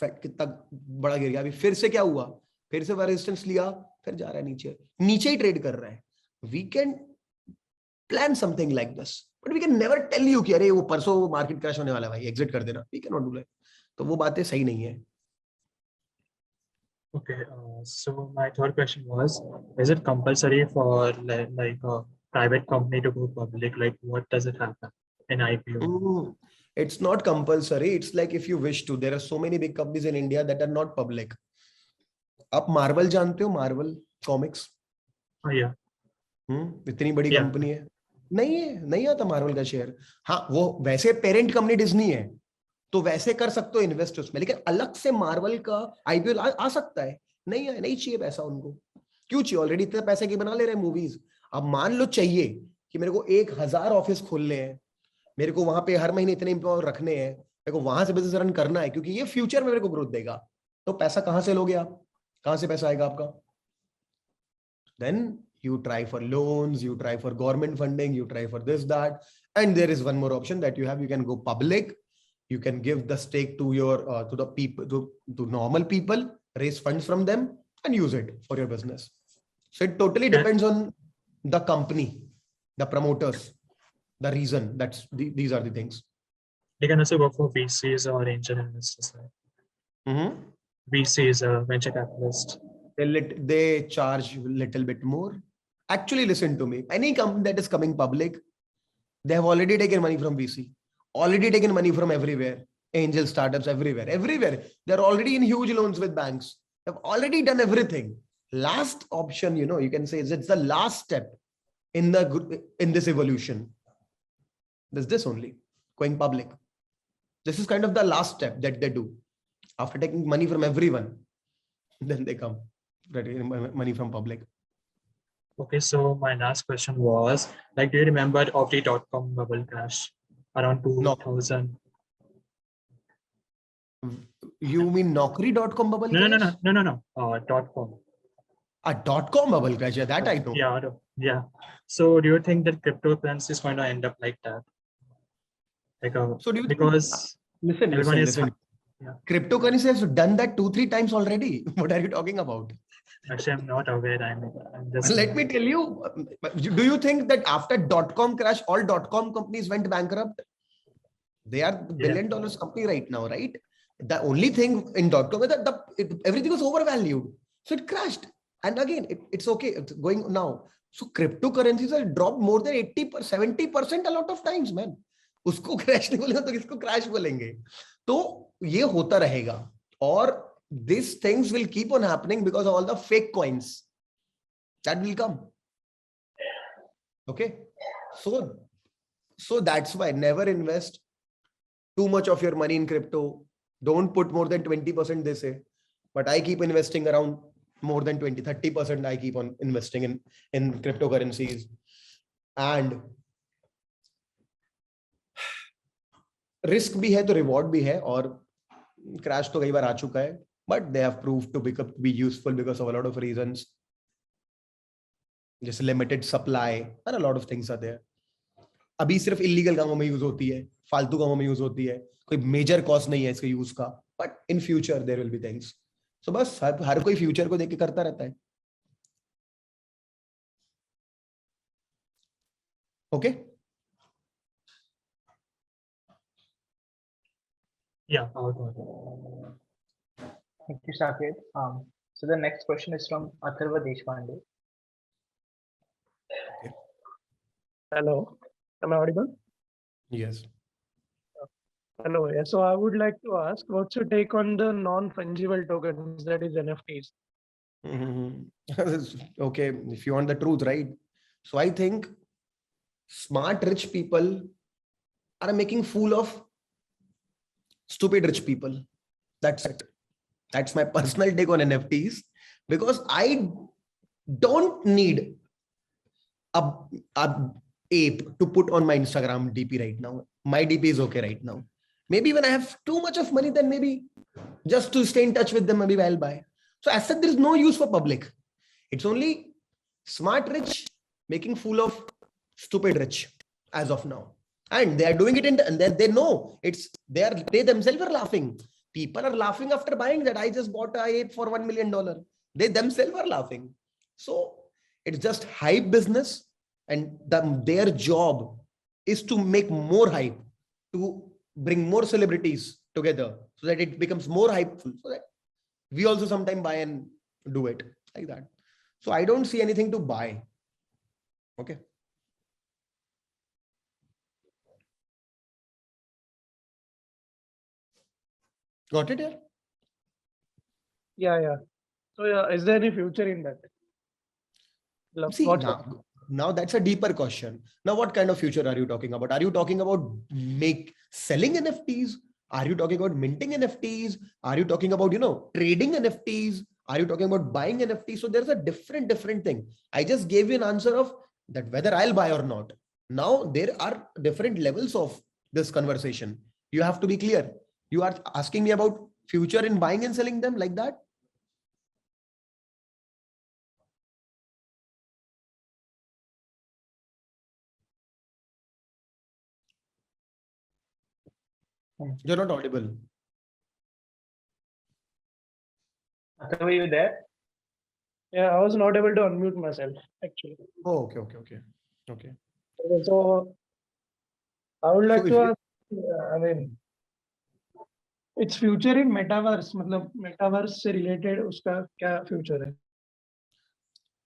Speaker 1: कितना बड़ा गिर गया, अभी फिर से क्या हुआ, फिर से रेजिस्टेंस लिया, फिर जा रहा है नीचे ही ट्रेड कर रहा है। We can plan something like this, but we can never tell you कि अरे वो परसों मार्केट क्रैश होने वाला है भाई, एग्जिट कर देना। We cannot do that. तो वो बातें सही नहीं है।
Speaker 10: Okay, so my third question was, is it compulsory for like a private company to go public? Like, what does it happen in IPO?
Speaker 1: It's not compulsory. It's like if you wish to. There are so many big companies in India that are not public. आप Marvel जानते हो? Marvel comics?
Speaker 10: Yeah.
Speaker 1: इतनी बड़ी company है, नहीं आता Marvel का share. हाँ, वो वैसे पेरेंट कंपनी डिज्नी है, तो वैसे कर सकते हो इन्वेस्ट उसमें, लेकिन अलग से मार्वल का आईपीओ आ सकता है? नहीं चाहिए पैसा उनको। क्यों चाहिए? ऑलरेडी इतने पैसे की बना ले रहे हैं मूवीज। अब मान लो चाहिए कि मेरे को 1,000 ऑफिस खोलने हैं, मेरे को वहां पे हर महीने इतने एम्प्लॉय रखने हैं, मेरे को वहां से बिजनेस रन करना है, क्योंकि ये फ्यूचर में मेरे को ग्रोथ देगा। तो पैसा कहां से लोगे आप? कहां से पैसा आएगा आपका? Then you try for loans, you try for government funding, you try for this, that, and there is one more option that you have. You can go public. You can give the stake to your to the people, to normal people, raise funds from them and use it for your business. So it totally depends on the company, the promoters, the reason. These are the things.
Speaker 10: They can also go for VCs or angel investors, right? VCs, venture capitalists.
Speaker 1: They charge a little bit more. Actually, listen to me. Any company that is coming public, they have already taken money from VC, already taken money from everywhere, angel startups, everywhere. They're already in huge loans with banks. They've already done everything. Last option, you can say, is it's the last step in this evolution. There's this only, going public. This is kind of the last step that they do. After taking money from everyone, then they come getting money from public.
Speaker 10: Okay, so my last question was, like, do you remember of the .com bubble crash around 2000?
Speaker 1: You mean Naukri.com bubble crash?
Speaker 10: No. .com.
Speaker 1: A .com bubble crash, yeah, that I know.
Speaker 10: Yeah. So do you think that cryptocurrency is going to end up like that? Like
Speaker 1: So do you
Speaker 10: because
Speaker 1: listen, cryptocurrency has done that 2-3 times already. What are you talking about?
Speaker 10: Actually, I'm not aware. I'm just.
Speaker 1: Let me tell you. Do you think that after .com crash, all .com companies went bankrupt? They are $1 billion company right now, right? The only thing in .com is that everything was overvalued, so it crashed. And again, it's okay. It's going now. So cryptocurrencies have dropped more than 70% a lot of times, man. उसको crash नहीं बोलेंगे तो किसको crash बोलेंगे? तो ये होता रहेगा और these things will keep on happening because of all the fake coins that will come. Okay, so that's why never invest too much of your money in crypto. Don't put more than 20%, they say, but I keep investing around more than 20-30%. I keep on investing in cryptocurrencies. And risk भी है तो reward भी है, और crash तो कई बार आ चुका है, but they have proved to be useful because of a lot of reasons, जैसे लिमिटेड सप्लाई और a lot of things are there. अभी सिर्फ इलीगल कामों में यूज होती है, फालतू कामों में यूज होती है, कोई मेजर कॉस्ट नहीं है इसके यूज का, but in future there will be things. So बस हर कोई फ्यूचर को देख के करता रहता है. Okay
Speaker 10: Yeah.
Speaker 3: Thank you, Saket. So the next question is from Atharva Deshpande.
Speaker 11: Hello, am I audible?
Speaker 1: Yes.
Speaker 11: Hello. Yeah. So I would like to ask, what's your take on the non-fungible tokens, that is NFTs?
Speaker 1: Okay, if you want the truth, right? So I think smart rich people are making fool of stupid rich people. That's it. That's my personal take on NFTs, because I don't need a ape to put on my Instagram DP right now. My DP is okay right now. Maybe when I have too much of money, then maybe just to stay in touch with them, maybe I'll buy. So as said, there is no use for public. It's only smart rich making fool of stupid rich as of now. And they are doing it and they know they themselves are laughing. People are laughing after buying that. I just bought a ape for $1 million. They themselves are laughing. So it's just hype business, and their job is to make more hype, to bring more celebrities together so that it becomes more hypeful, so that we also sometime buy and do it like that. So I don't see anything to buy. Okay. Got it here?
Speaker 11: Yeah. So yeah, is there any future in that?
Speaker 1: See, now that's a deeper question. Now, what kind of future are you talking about? Are you talking about selling NFTs? Are you talking about minting NFTs? Are you talking about, trading NFTs? Are you talking about buying NFTs? So there's a different thing. I just gave you an answer of that whether I'll buy or not. Now there are different levels of this conversation. You have to be clear. You are asking me about future in buying and selling them like that? You're not audible.
Speaker 3: Were you there?
Speaker 11: Yeah, I was not able to unmute myself actually.
Speaker 1: Oh, okay.
Speaker 11: So I would like to ask, I mean, its future in metaverse, मतलब metaverse से related उसका क्या future है?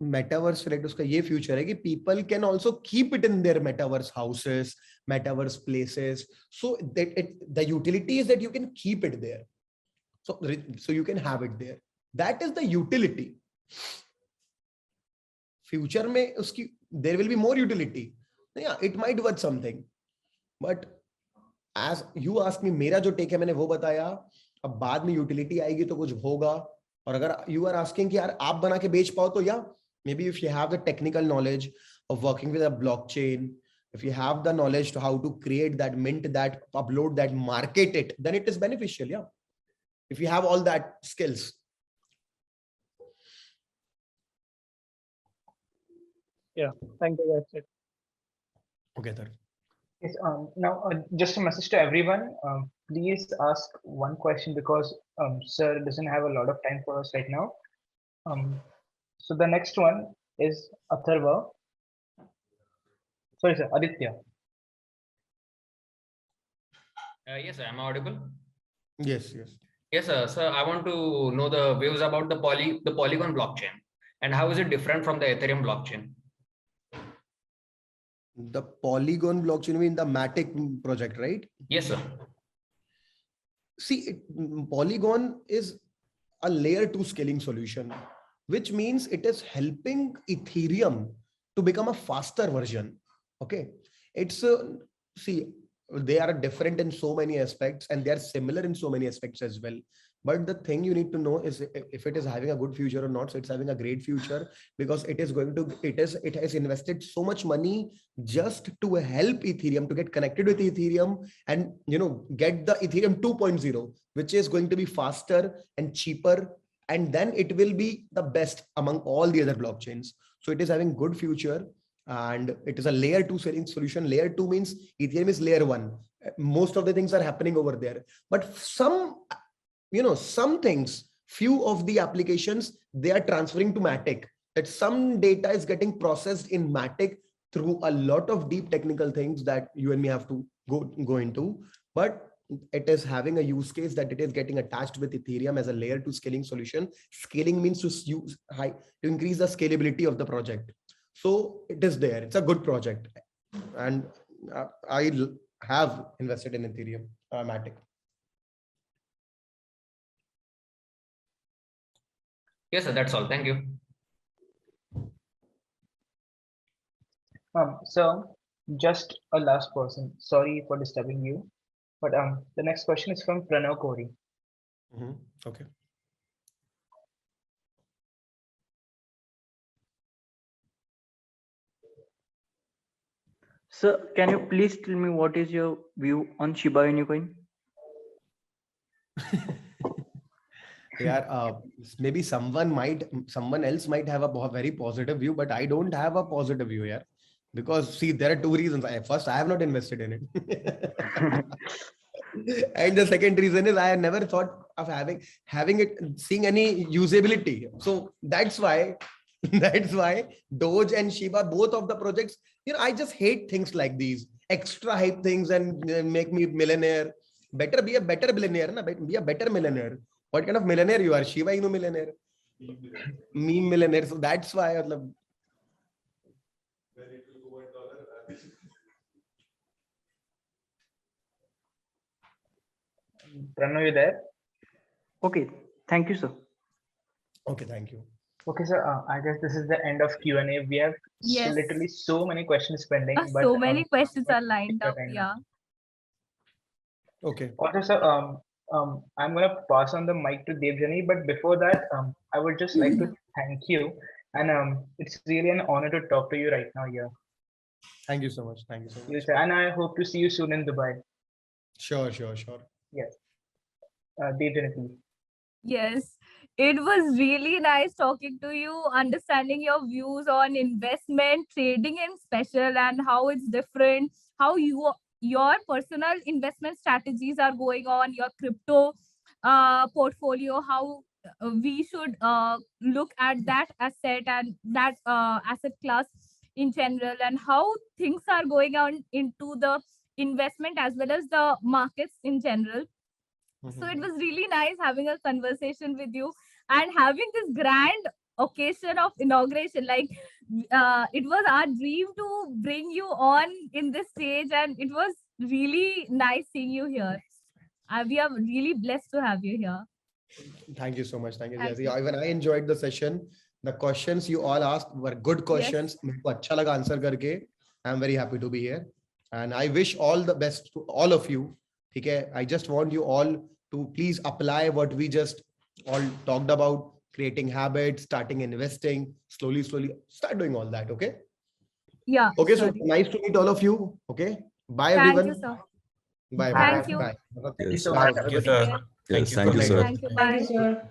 Speaker 1: Metaverse related उसका ये future है कि people can also keep it in their metaverse houses, metaverse places. So that the utility is that you can keep it there. So you can have it there. That is the utility. Future में उसकी there will be more utility. Yeah, it might worth something. But as you ask me, मेरा जो take है मैंने वो बताया. अब बाद में यूटिलिटी आएगी तो कुछ होगा. और अगर you are asking कि यार आप बना के बेच पाओ तो या maybe if you have the technical knowledge of working with a blockchain, if you have the knowledge to how to create that, mint that, upload that, market it, then it is beneficial. Yeah, if you have all that skills.
Speaker 11: Yeah, thank you. That's it.
Speaker 1: Okay, sir.
Speaker 3: Yes, now, just a message to everyone. Please ask one question because sir doesn't have a lot of time for us right now. So the next one is Atharva. Sorry, sir, Aditya.
Speaker 12: Yes, sir, am I audible?
Speaker 1: Yes, yes.
Speaker 12: Yes, sir. Sir, I want to know the views about the Polygon blockchain and how is it different from the Ethereum blockchain?
Speaker 1: The Polygon blockchain, you mean the Matic project, right?
Speaker 12: Yes, sir.
Speaker 1: See, Polygon is a layer 2 scaling solution, which means it is helping Ethereum to become a faster version. Okay. It's see, they are different in so many aspects and they are similar in so many aspects as well. But the thing you need to know is if it is having a good future or not. So it's having a great future because it is going to, it has invested so much money just to help Ethereum to get connected with Ethereum and, you know, get the Ethereum 2.0, which is going to be faster and cheaper. And then it will be the best among all the other blockchains. So it is having good future and it is a layer 2 selling solution. Layer 2 means Ethereum is layer 1. Most of the things are happening over there, but some, you know, some things, few of the applications, they are transferring to Matic. That some data is getting processed in Matic through a lot of deep technical things that you and me have to go into. But it is having a use case that it is getting attached with Ethereum as a layer 2 scaling solution. Scaling means to increase the scalability of the project. So it is there. It's a good project, and I have invested in Ethereum Matic.
Speaker 12: Yes, sir. That's all. Thank you.
Speaker 3: So just a last person. Sorry for disturbing you, but the next question is from Pranav Kori.
Speaker 1: Okay.
Speaker 13: Sir, can you please tell me what is your view on Shiba Inu coin?
Speaker 1: Yeah, maybe someone else might have a very positive view, but I don't have a positive view here because see, there are two reasons. First, I have not invested in it. And the second reason is I have never thought of having it, seeing any usability. So that's why Doge and Shiba, both of the projects, you know, I just hate things like these extra hype things and make me millionaire. Better be a better billionaire, na? Be a better millionaire. What kind of millionaire you are? Shiba Inu millionaire, meme millionaire. So that's why.
Speaker 3: Pranav, you there?
Speaker 13: Okay, thank you, sir.
Speaker 1: Okay, thank you.
Speaker 3: Okay, sir. I guess this is the end of Q&A. We have literally so many questions pending. But,
Speaker 2: so many questions are lined up. Yeah.
Speaker 3: Okay. Also, sir, I'm gonna pass on the mic to Devjani, but before that, I would just like to thank you, and it's really an honor to talk to you right now here.
Speaker 1: Thank you so much. Thank you so much.
Speaker 3: Yes, sir. And I hope to see you soon in Dubai.
Speaker 1: Sure.
Speaker 3: Yes. Devjani, please.
Speaker 2: Yes, it was really nice talking to you, understanding your views on investment, trading in special, and how it's different, how your personal investment strategies are going on, your crypto portfolio, how we should look at that asset and that asset class in general, and how things are going on into the investment as well as the markets in general. So it was really nice having a conversation with you and having this grand occasion of inauguration. Like it was our dream to bring you on in this stage, and it was really nice seeing you here. We are really blessed to have you here.
Speaker 1: Thank you so much. Thank you,
Speaker 2: Thank
Speaker 1: Jesse.
Speaker 2: you.
Speaker 1: Even I enjoyed the session. The questions you all asked were good questions. मेरे को अच्छा लगा answer करके. I'm very happy to be here. And I wish all the best to all of you. ठीक है? I just want you all to please apply what we just all talked about. Creating habits, starting investing, slowly start doing all that. Okay?
Speaker 2: Yeah.
Speaker 1: Okay, so
Speaker 2: sorry.
Speaker 1: nice to meet all of you. Okay? Bye,
Speaker 2: Thank
Speaker 1: everyone.
Speaker 2: you, sir.
Speaker 1: Bye.
Speaker 2: Thank you.
Speaker 1: Bye.
Speaker 6: Yes.
Speaker 7: Thank you, sir.
Speaker 6: Yes, thank you,
Speaker 7: Good
Speaker 6: sir.
Speaker 7: night.
Speaker 2: Thank you.
Speaker 4: Thank
Speaker 2: Bye.
Speaker 4: you, sir.